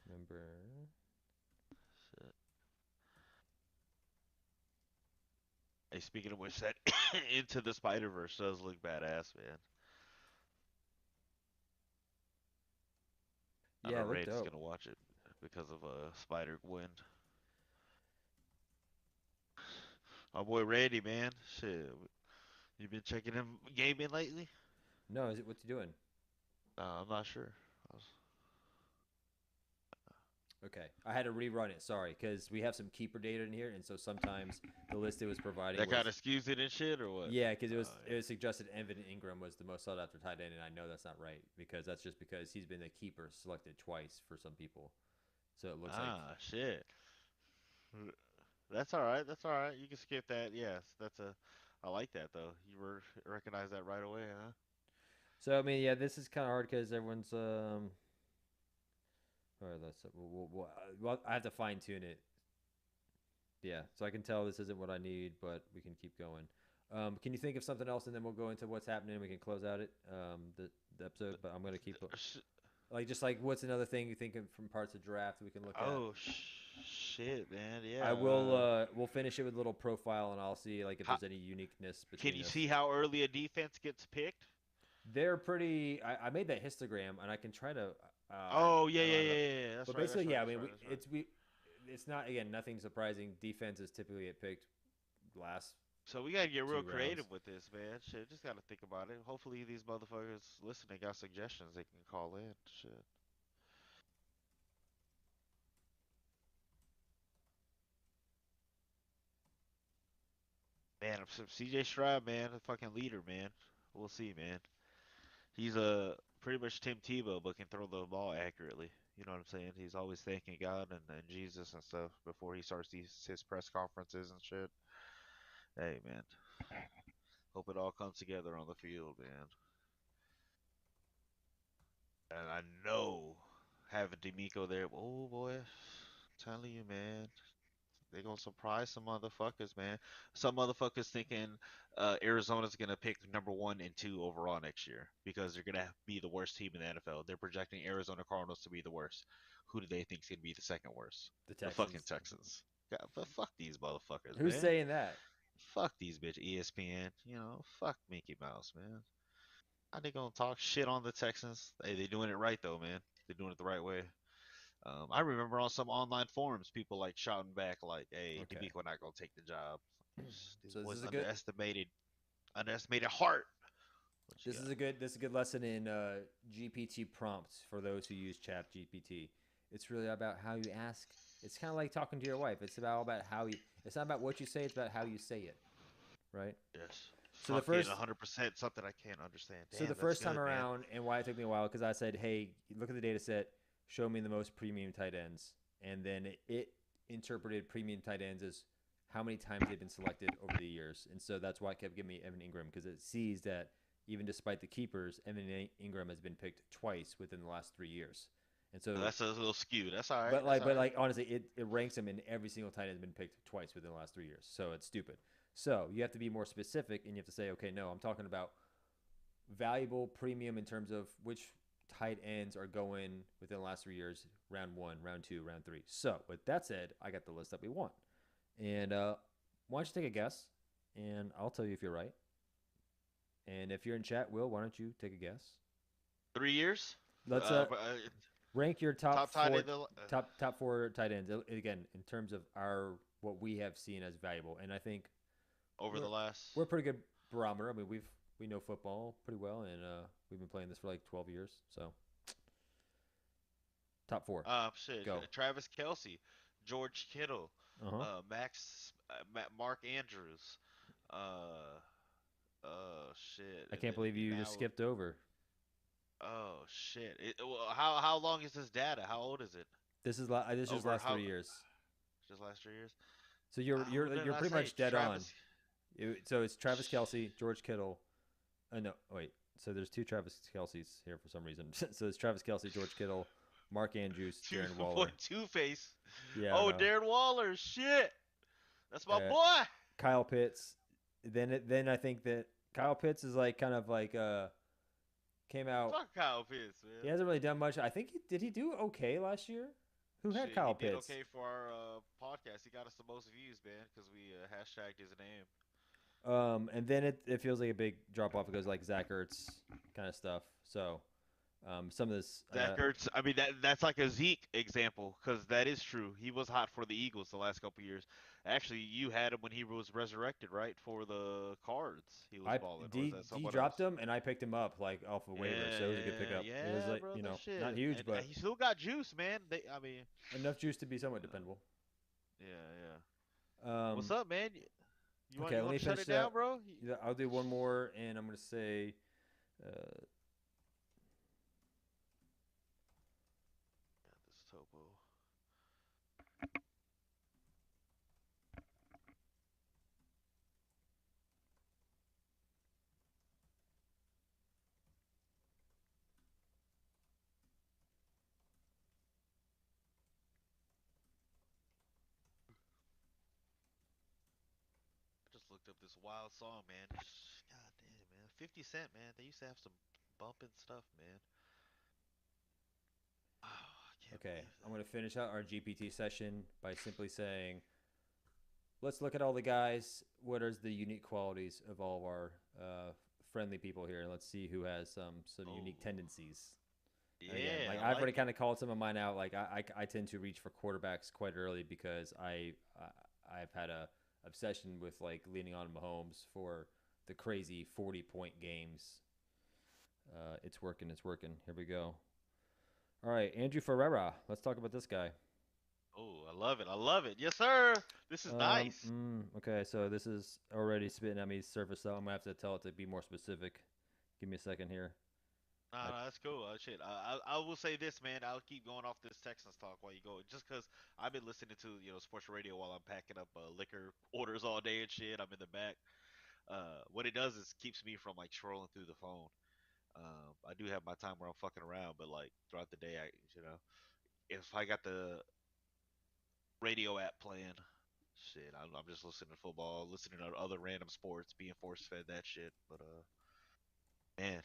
Remember.
Shit. Hey, speaking of which, that Into the Spider Verse does look badass, man. I know
Yeah, it looked
Raid's
dope.
gonna watch it because of Spider Gwen. My boy Randy, man. Shit, you been checking him gaming lately?
No, is it what's he doing?
I'm not sure.
Okay, I had to rerun it. Sorry, because we have some keeper data in here, and so sometimes the list it was providing
That kind
was
of skews it and shit, or what?
yeah, because it
Yeah.
was suggested Evan Ingram was the most sought after tight end, and I know that's not right because that's just because he's been a keeper selected twice for some people. So it looks like
Shit. That's all right. That's all right. You can skip that. Yes, that's a. I like that though. You recognize that right away, huh?
so. I mean, yeah, this is kind of hard because everyone's All right, let's well, I have to fine tune it. Yeah, so I can tell this isn't what I need, but we can keep going. Can you think of something else, and then we'll go into what's happening, and we can close out the episode. But I'm gonna keep
Sh-
like just like what's another thing you think of from parts of draft we can look at.
Oh shit, man.
I
Yeah.
will. We'll finish it with a little profile, and I'll see like if
How,
there's any uniqueness
can
between
you
us.
see how early a defense gets picked?
They're pretty. I made that histogram, and I can try to.
Oh yeah,
I don't
yeah,
have
yeah,
it,
yeah, yeah. That's
but
right. That's
basically,
right.
yeah. I
That's
mean,
right. That's right.
it's not again nothing surprising. Defenses typically get picked last
So we gotta get real
2 rounds.
creative with this, man. Shit, just gotta think about it. Hopefully these motherfuckers listening got suggestions they can call in. Shit. Man, CJ Stroud, man, a fucking leader, man. We'll see, man. He's a pretty much Tim Tebow, but can throw the ball accurately. You know what I'm saying? He's always thanking God and Jesus and stuff before he starts his press conferences and shit. Hey, man. Hope it all comes together on the field, man. And I know having D'Amico there, oh boy, telling you, man, they gonna surprise some motherfuckers, man. Some motherfuckers thinking Arizona's gonna pick number 1 and 2 overall next year because they're gonna be the worst team in the NFL. They're projecting Arizona Cardinals to be the worst. Who do they think's gonna be the second worst?
The
The fucking
Texans.
Texans. God, but fuck these motherfuckers,
Who's
man.
saying that?
Fuck these bitch ESPN. Fuck Mickey Mouse, man. How they gonna talk shit on the Texans? Hey, they doing it right though, man. They're doing it the right way. I remember on some online forums, people like shouting back like, "Hey,
Okay.
D'Amico not gonna take the job." These
So
boys underestimated heart. What you got?
this is a good lesson in GPT prompts for those who use Chat GPT. It's really about how you ask. It's kind of like talking to your wife. It's about how you. It's not about what you say. It's about how you say it, right?
Yes,
So the
fucking
first
100% something I can't understand.
so the
Damn, that's
first time
good, man.
around, and why it took me a while, because I said, hey, look at the data set. show me the most premium tight ends, and then it interpreted premium tight ends as how many times they've been selected over the years, and so that's why it kept giving me Evan Ingram because it sees that even despite the keepers, Evan Ingram has been picked twice within the last 3 years, and
So
so
that's a little skewed. That's all right.
but
That's
like,
all right.
honestly, it ranks him in every single tight end has been picked twice within the last 3 years. So it's stupid. So you have to be more specific, and you have to say, okay, no, I'm talking about valuable premium in terms of which tight ends are going within the last 3 years, round one, round two, round three. So with that said, I got the list that we want, and why don't you take a guess, and I'll tell you if you're right. And if you're in chat, Will, why don't you take a guess?
3 years.
Let's
But,
rank your top
top tight
four
end
top four tight ends again in terms of our what we have seen as valuable, and I think
over the
we're
last.
we're a pretty good barometer. I mean, we know football pretty well, and we've been playing this for like 12 years. So top four,
Shit.
go.
Travis Kelsey, George Kittle,
Uh huh.
Mark Andrews. Uh, shit.
I
And
can't
then
believe you just
now,
skipped over.
oh shit. Well, how long is this data? How old is it?
This is
Over
last
how?
3 years.
Just last 3 years.
So you're
Who
you're
did
you're
I
pretty
say?
much dead on.
Travis.
So it's Travis Kelsey, George Kittle. No, wait. So there's two Travis Kelseys here for some reason. So it's Travis Kelsey, George Kittle, Mark Andrews,
Two
Darren Waller.
point two face.
Yeah, I
Oh,
know.
Darren Waller. Shit. That's my
Uh,
boy.
Kyle Pitts. Then I think that Kyle Pitts is like kind of like came out.
Fuck Kyle Pitts,
He
man.
hasn't really done much. I think did he do okay last year? Who had
Shit, he
Kyle
did
Pitts?
okay for our podcast. He got us the most views, man, because we hashtagged his name.
And then it feels like a big drop off. It goes like Zach Ertz kind of stuff. So some of this
Zach Ertz. I mean, that's like a Zeke example, because that is true. He was hot for the Eagles the last couple years. Actually, you had him when he was resurrected, right? For the Cards, he was
I
balling, or is
D
that
D
someone else?
dropped him and I picked him up like off a
Yeah,
waiver, so it was a good
yeah,
pickup. It was
yeah,
like
brother.
not
Shit,
huge,
and
but
he still got juice, man. I mean,
enough juice to be somewhat
uh,
dependable.
yeah, yeah. What's
Um,
up, man? You want
okay,
you
let
want
me
to shut
finish
it
that.
down, bro?
Yeah, I'll do one more, and I'm gonna say, uh,
Got this topo. I just looked up this wild song, man. God damn, man. 50 Cent, man. They used to have some bumping stuff, man. Oh, I can't
okay,
believe
I'm
that.
gonna finish out our GPT session by simply saying, let's look at all the guys. What are the unique qualities of all of our friendly people here, and let's see who has some
Oh,
unique tendencies. And again,
yeah,
like
I
I've
like
already
it.
kind of called some of mine out. Like I tend to reach for quarterbacks quite early because I've had a obsession with like leaning on Mahomes for the crazy 40-point games. It's working. It's working. Here we go. All right, Andrew Ferreira. Let's talk about this guy.
Oh, I love it. I love it. Yes, sir. This is nice.
Okay, so this is already spitting at me surface, so I'm gonna have to tell it to be more specific. Give me a second here.
Nah,
I,
nah, that's cool. Shit, I will say this, man. I'll keep going off this Texans talk while you go, just 'cause I've been listening to sports radio while I'm packing up liquor orders all day and shit. I'm in the back. What it does is keeps me from like scrolling through the phone. I do have my time where I'm fucking around, but like throughout the day, if I got the radio app playing, shit, I'm just listening to football, listening to other random sports, being force fed that shit. But man,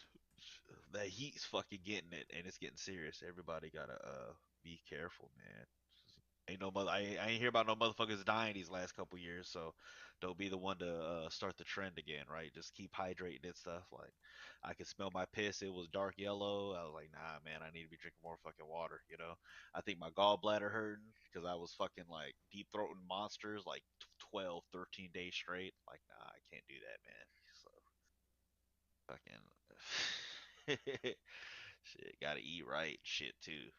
that heat's fucking getting it, and it's getting serious. Everybody gotta be careful, man. Ain't no mother. I ain't hear about no motherfuckers dying these last couple years, so don't be the one to start the trend again, right? Just keep hydrating and stuff. Like, I could smell my piss. It was dark yellow. I was like, nah, man, I need to be drinking more fucking water. I think my gallbladder hurting because I was fucking like deep throating monsters like 12, 13 days straight. Like, nah, I can't do that, man. So fucking shit, gotta eat right, shit too.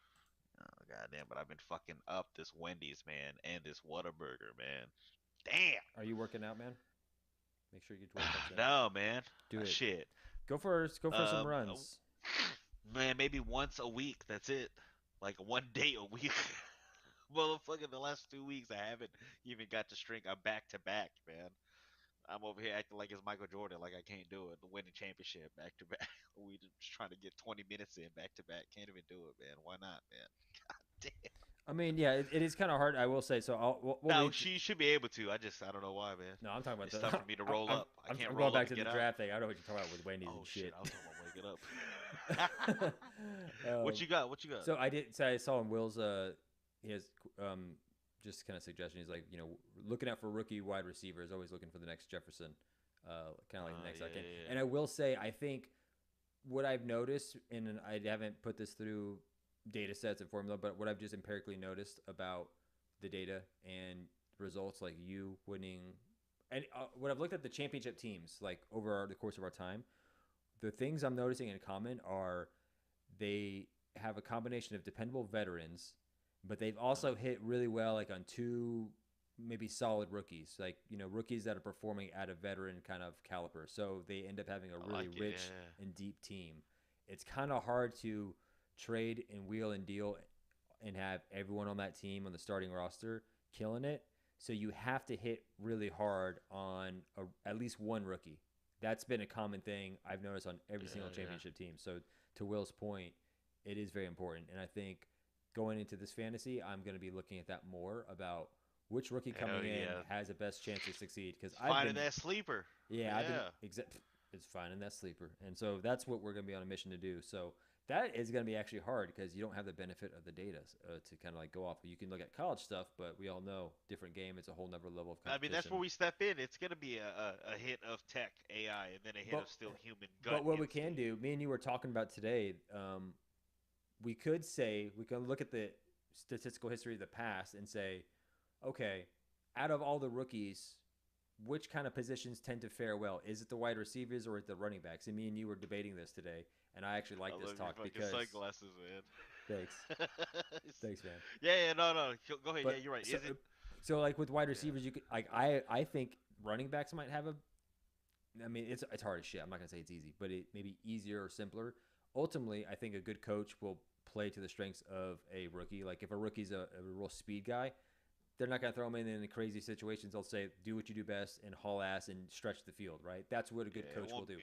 Oh, goddamn, but I've been fucking up this Wendy's, man, and this Whataburger, man. Damn.
are you working out, man? Make sure you get your workouts in.
No, man.
Do it.
Shit.
Go for some
Um,
runs.
man, maybe once a week. That's it. like one day a week. Motherfucker, the last 2 weeks I haven't even got to string. I'm back to back, man. I'm over here acting like it's Michael Jordan, like I can't do it. The winning championship back to back. We just trying to get 20 minutes in back to back. Can't even do it, man. Why not, man? Damn.
I mean, yeah, it is kind of hard. I will say. So we'll
No,
read.
she should be able to. I don't know why, man.
No, I'm talking about
It's
the.
tough for me to roll up. I can't
I'm going
roll up
back
and
to the
get out.
draft thing. I don't know what you're talking about with Wendy's
Oh
and
shit,
shit.
I was talking about waking up. What
um,
you got? What you got?
so I did. So I saw in Will's. He has just kind of suggestion. He's like, looking out for rookie wide receivers, always looking for the next Jefferson, kind of like the next second.
Yeah.
And I will say, I think what I've noticed, and I haven't put this through data sets and formula, but what I've just empirically noticed about the data and results, like you winning, and what I've looked at the championship teams, like over the course of our time, the things I'm noticing in common are they have a combination of dependable veterans, but they've also hit really well, like on two maybe solid rookies, like rookies that are performing at a veteran kind of caliber. So they end up having a really rich and deep team. It's kind of hard to trade and wheel and deal and have everyone on that team on the starting roster killing it. So you have to hit really hard on at least one rookie. That's been a common thing I've noticed on every single championship team. So to Will's point, it is very important. And I think going into this fantasy, I'm going to be looking at that more about which rookie coming in has the best chance to succeed. Because
finding that sleeper.
Yeah, it's finding that sleeper. And so that's what we're going to be on a mission to do. So that is going to be actually hard because you don't have the benefit of the data to kind of like go off. You can look at college stuff, but we all know different game. It's a whole nother level of competition.
I mean, that's where we step in. It's going to be a hit of tech AI and then a hit of still human gut.
But what we can do, me and you were talking about today, we can look at the statistical history of the past and say, okay, out of all the rookies, which kind of positions tend to fare well? Is it the wide receivers or is it the running backs? And me and you were debating this today, and I actually like this talk because
sunglasses, man.
Thanks. Thanks, man.
Yeah, no. Go ahead.
But,
yeah, you're right.
So like with wide receivers, you could like I think running backs might have I mean, it's hard as shit. I'm not gonna say it's easy, but it may be easier or simpler. Ultimately, I think a good coach will play to the strengths of a rookie. Like if a rookie's a real speed guy, they're not going to throw him in the crazy situations. They'll say, do what you do best and haul ass and stretch the field, right? That's what a good coach will do.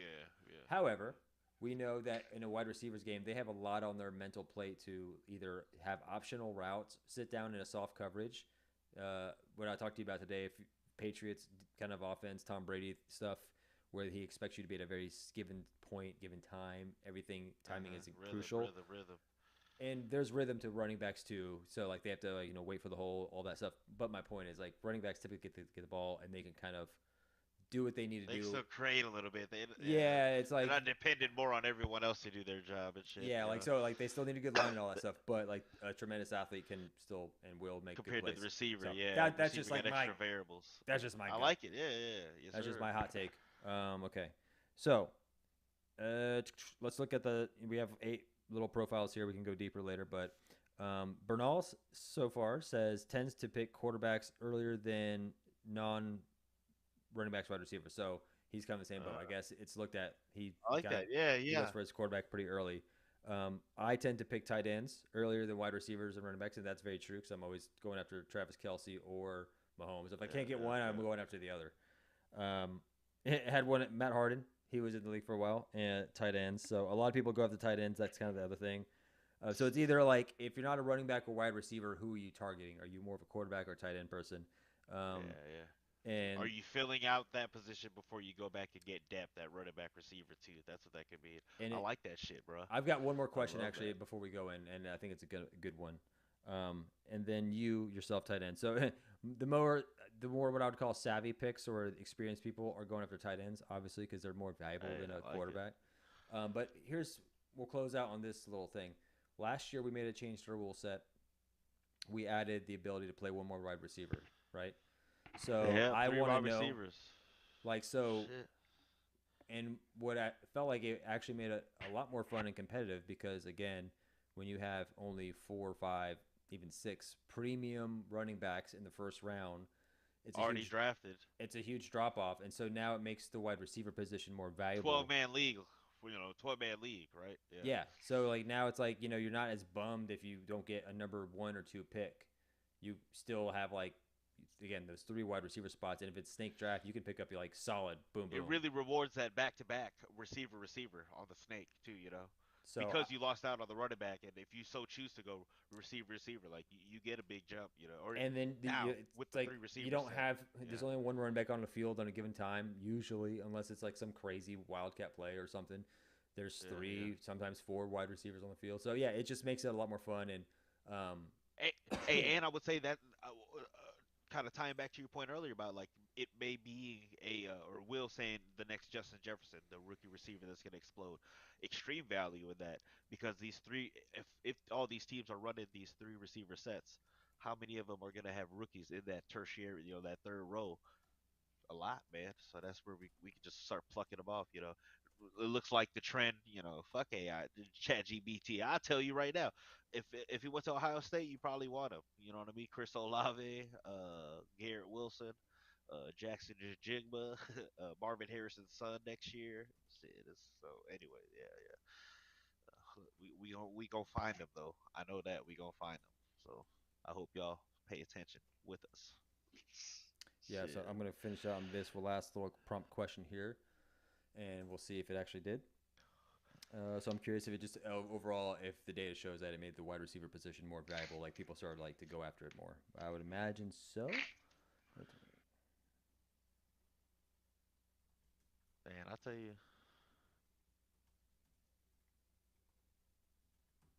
However, we know that in a wide receivers game, they have a lot on their mental plate to either have optional routes, sit down in a soft coverage. What I talked to you about today, if Patriots kind of offense, Tom Brady stuff, where he expects you to be at a very given point, given time, timing is crucial.
Rhythm.
And there's rhythm to running backs too, so like they have to wait for the hole, all that stuff. But my point is like running backs typically get the ball and they can kind of do what they need to do.
They still create a little bit.
It's like
they're not dependent more on everyone else to do their job and shit.
Yeah, so they still need a good line and all that stuff. But like a tremendous athlete can still and will make
compared
good plays.
to the receiver.
So that's just like
extra variables.
That's just my.
I like it. Yeah. Yes,
that's
sir.
just my hot take. Okay, so let's look at we have 8 little profiles here. We can go deeper later, but Bernal so far tends to pick quarterbacks earlier than non-running backs, wide receivers. So he's kind of the same boat. I guess it's looked at.
I like that. Yeah.
He goes for his quarterback pretty early. I tend to pick tight ends earlier than wide receivers and running backs, and that's very true because I'm always going after Travis Kelce or Mahomes. If I can't get one, I'm going after the other. Had one at Matt Harden. He was in the league for a while, and tight ends. So a lot of people go after tight ends. That's kind of the other thing. So it's either like if you're not a running back or wide receiver, who are you targeting? Are you more of a quarterback or tight end person? And
are you filling out that position before you go back and get depth at running back receiver too? That's what that could be. And I like that shit, bro.
I've got one more question actually before we go in, and I think it's a good one. And then yourself tight end. So the more what I would call savvy picks or experienced people are going after tight ends, obviously, because they're more valuable than a quarterback. But we'll close out on this little thing. Last year we made a change to our rule set. We added the ability to play one more wide receiver, right? So I want to know,
Shit.
And what I felt like it actually made it a lot more fun and competitive because again, when you have only 4 or 5, even 6 premium running backs in the first round, it's
drafted.
It's a huge drop off, and so now it makes the wide receiver position more valuable.
12-man league 12-man league, right? Yeah.
Yeah. So like now it's like you're not as bummed if you don't get a number 1 or 2 pick. You still have like again those 3 wide receiver spots, and if it's snake draft, you can pick up like solid boom
It
boom.
really rewards that back-to-back receiver on the snake too,
So
because you lost out on the running back, and if you so choose to go receiver, like you get a big jump, or
and then
now with
it's
the
like
three
you
receiver
don't
set.
have there's
Yeah,
only one running back on the field on a given time usually, unless it's like some crazy wildcat play or something. There's
yeah, yeah.
3, sometimes 4 wide receivers on the field. So yeah, it just makes it a lot more fun. And um,
Hey, hey, and I would say that kind of tying back to your point earlier about like it may be or Will saying the next Justin Jefferson, the rookie receiver that's going to explode. Extreme value in that because these three, if all these teams are running these 3 receiver sets, how many of them are going to have rookies in that tertiary, that third row? A lot, man. So that's where we can just start plucking them off. It looks like the trend. Fuck AI, Chat GBT. I'll tell you right now, if he went to Ohio State, you probably want him. You know what I mean? Chris Olave, Garrett Wilson, Jackson Jigba, Marvin Harrison's son next year. So anyway, yeah, yeah. We gonna find him though. I know that we gonna find him. So I hope y'all pay attention with us.
yeah, so
Shit.
I'm gonna finish out on this last little prompt question here, and we'll see if it actually did. So I'm curious if it just overall, if the data shows that it made the wide receiver position more valuable, like people started like to go after it more. I would imagine so.
Man, I tell you,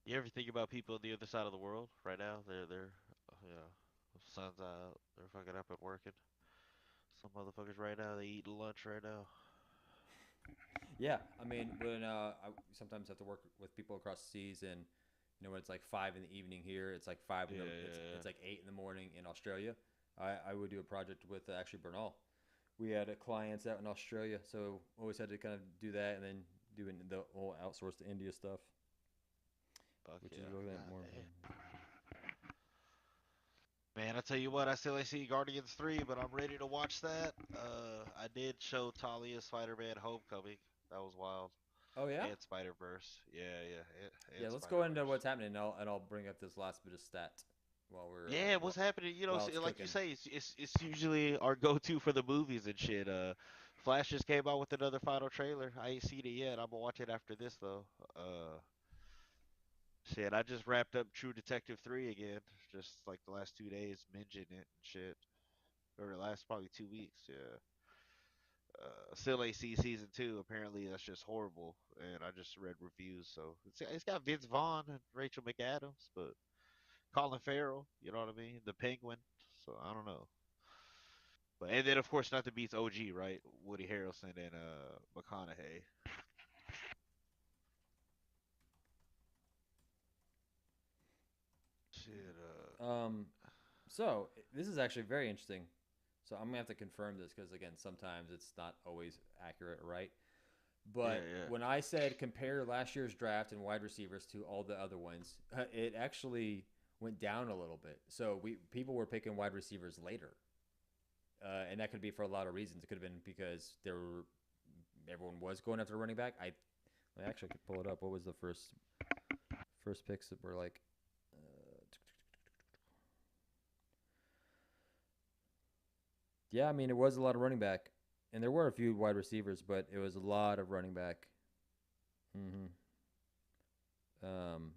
you ever think about people on the other side of the world right now? They're sun's out, they're fucking up and working. Some motherfuckers right now, they eating lunch right now.
Yeah, I mean, when I sometimes have to work with people across the seas, and when it's like 5 in the evening here, it's like
Yeah,
it's
yeah,
like 8 in the morning in Australia. I would do a project with actually Bernal. We had clients out in Australia, so always had to kind of do that, and then doing the whole outsource to India stuff,
yeah. Fuck
which is
yeah.
really
God
more.
damn. Man, I tell you what, I still ain't seen Guardians 3, but I'm ready to watch that. I did show Talia Spider-Man Homecoming. That was wild.
Oh yeah,
And Spider-Verse. Yeah, yeah. And
yeah. Let's go into
Spider-Verse.
what's happening, and I'll bring up this last bit of stat while we're
Yeah, what's happening?
while it's
Like you
cooking.
say, it's usually our go-to for the movies and shit. Flash just came out with another final trailer. I ain't seen it yet. I'm gonna watch it after this though. Shit, I just wrapped up True Detective 3 again, just like the last 2 days, binging it and shit, or the last probably 2 weeks. Yeah. Still ain't seen season 2. Apparently that's just horrible, and I just read reviews. So it's got Vince Vaughn and Rachel McAdams, but Colin Farrell, you know what I mean? The Penguin. So I don't know. But and then of course not to beat OG, right? Woody Harrelson and McConaughey. Shit.
Um, so this is actually very interesting. So I'm gonna have to confirm this because again, sometimes it's not always accurate, right?
Yeah,
But
yeah.
when I said compare last year's draft and wide receivers to all the other ones, it actually went down a little bit. So we people were picking wide receivers later, and that could be for a lot of reasons. It could have been because everyone was going after a running back. I actually could pull it up. What was the first picks that were like? Yeah, I mean it was a lot of running back, and there were a few wide receivers, but it was a lot of running back. Mm-hmm. Um,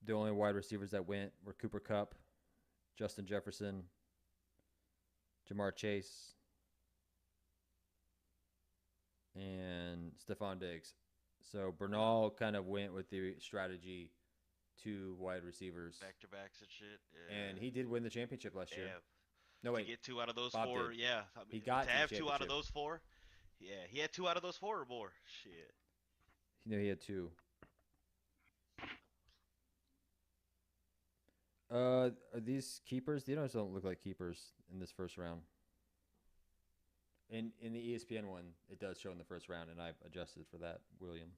the only wide receivers that went were Cooper Cup, Justin Jefferson, Jamar Chase, and Stephon Diggs. So
Wow.
Bernal kind of went with the strategy 2 wide receivers,
Back to backs and shit.
and
Yeah.
he did win the championship last year.
Damn.
No,
To
wait,
get 2 out of those
Bob
four,
did.
yeah. I
He
mean, to
got to the
have 2 out of
championship.
those four, yeah, he had 2 out of those 4 or more. Shit.
He had 2. Are these keepers? These don't look like keepers in this first round. In the ESPN one, it does show in the first round, and I've adjusted for that, William.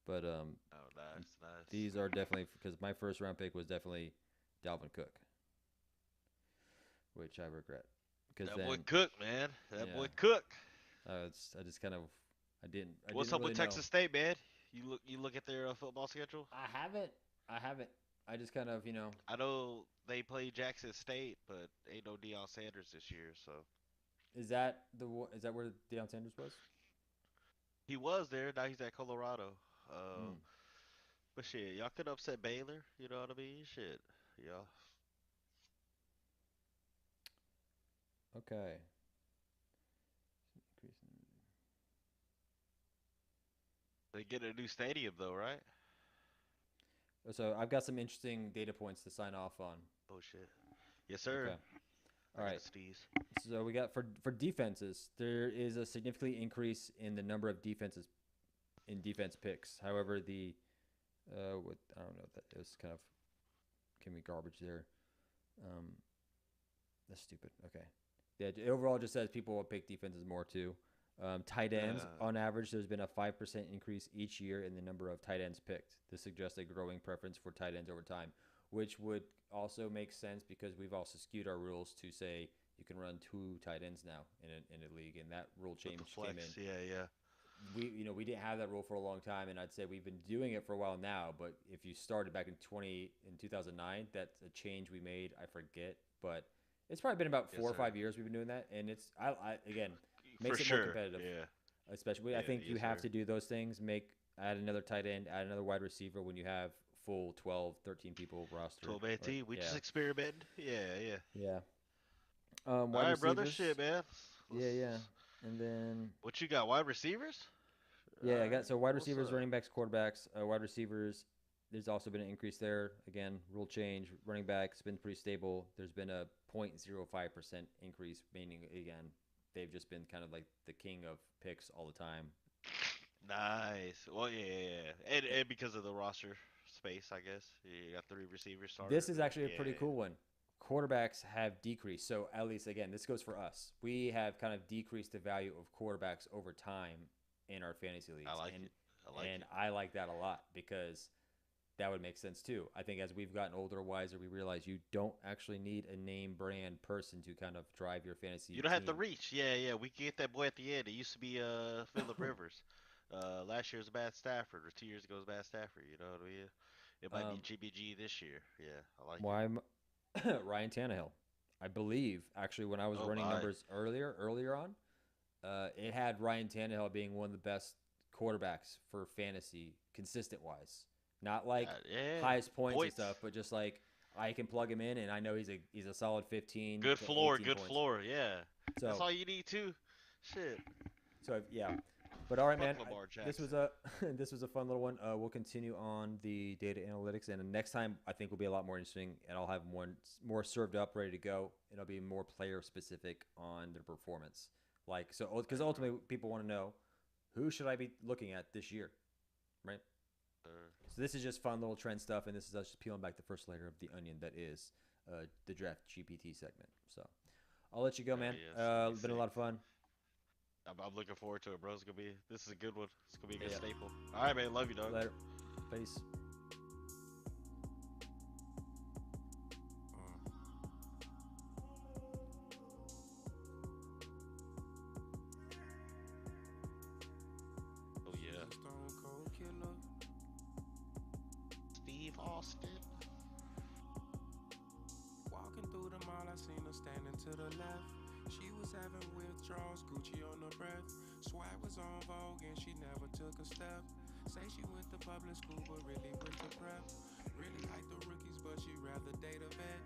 But
Oh, nice, nice.
these are definitely because my first round pick was definitely Dalvin Cook, which I regret because
That boy
then
Cook, man. That
yeah,
boy Cook.
I just kind of I
What's
didn't
up
really
with
know.
Texas State, man? You look at their football schedule.
I haven't. I haven't. I just kind of,
I know they play Jackson State, but ain't no Deion Sanders this year, so
is that where Deion Sanders was?
he was there. Now he's at Colorado.
Mm,
But shit, y'all could upset Baylor. You know what I mean? Shit, yeah.
okay.
They get a new stadium though, right?
So I've got some interesting data points to sign off on.
Oh shit. Yes, sir.
Okay.
I
All
got
right.
a sneeze.
So we got for defenses, there is a significant increase in the number of defense picks. However, the what I don't know that it was kind of can be garbage there. Um, that's stupid. Okay. Yeah, it overall just says people will pick defenses more too. Tight ends,
Uh,
on average, there's been a 5% increase each year in the number of tight ends picked. This suggests a growing preference for tight ends over time, which would also make sense because we've also skewed our rules to say you can run two tight ends now in a league, and that rule
with the
change came
flex,
in.
yeah, yeah.
We didn't have that rule for a long time, and I'd say we've been doing it for a while now. But if you started back in 2009, that's a change we made. I forget, but it's probably been about
Yes,
4 or 5 years
sir.
we've been doing that, and I again
For
makes it more
sure.
competitive.
Yeah,
Especially, I
yeah.
think you
Yes,
have
sir.
to do those things. Add another tight end, add another wide receiver when you have full 12, 13 people rostered.
12 man
Or
team. We
yeah,
just experimenting. Yeah, yeah.
yeah.
All
Wide
right, brother.
receivers.
Shit, man.
Yeah, yeah. And then
What you got? Wide receivers? All
yeah, I got
right.
so wide
What's
receivers,
up?
running backs, quarterbacks, wide receivers. There's also been an increase there. Again, rule change. Running backs been pretty stable. There's been a 0.05% increase, meaning again they've just been kind of like the king of picks all the time.
Nice. Well, yeah, yeah, yeah. And,
Eh,
and because of the roster space, I guess. You got three receivers
This
starters
is
there.
actually a
Yeah,
pretty cool one. Quarterbacks have decreased. So at least again, this goes for us. We have kind of decreased the value of quarterbacks over time in our fantasy
I
leagues,
like it. I like
and
it.
I like that a lot because that would make sense too. I think as we've gotten older, wiser, we realize you don't actually need a name brand person to kind of drive your
You
fantasy
don't have to
team.
reach. Yeah, yeah. We can get that boy at the end. It used to be Philip Rivers. Last year was Matt Stafford, or 2 years ago was Matt Stafford. You know what I mean? It might be
um,
GBG this year. Yeah, I like it.
why Ryan Tannehill? I believe actually when I was
Oh
running
my.
numbers earlier on, it had Ryan Tannehill being one of the best quarterbacks for fantasy, consistent wise. Not like
Yeah.
highest points and
Points.
stuff, but just like I can plug him in and I know he's a solid 15
Good
to
floor.
18
Good
points.
floor. Yeah. That's
So
all you need too. Shit.
yeah. But all right, man.
Fuck Lamar
This was
Jackson.
a this was a fun little one. We'll continue on the data analytics, and the next time I think will be a lot more interesting, and I'll have one more served up, ready to go. It'll be more player specific on their performance. Like so, because
Alright, bro.
ultimately people want to know who should I be looking at this year, right? So this is just fun little trend stuff, and this is us just peeling back the first layer of the onion that is the Draft GPT segment. So I'll let you go, man.
Yes, it's gonna be
Been a
sick.
lot of fun.
I'm looking forward to it, bro. This is a good one. It's gonna be a good
Yeah.
staple. All right, man. Love you, dog.
Later. Peace.
Oh yeah. Steve Austin.
Walking through the mall, I seen her standing to the left. She was having withdrawals, Gucci on her breath. Swag was on Vogue and she never took a step. Say she went to public school but really went to prep. Really like the rookies but she rather date a vet.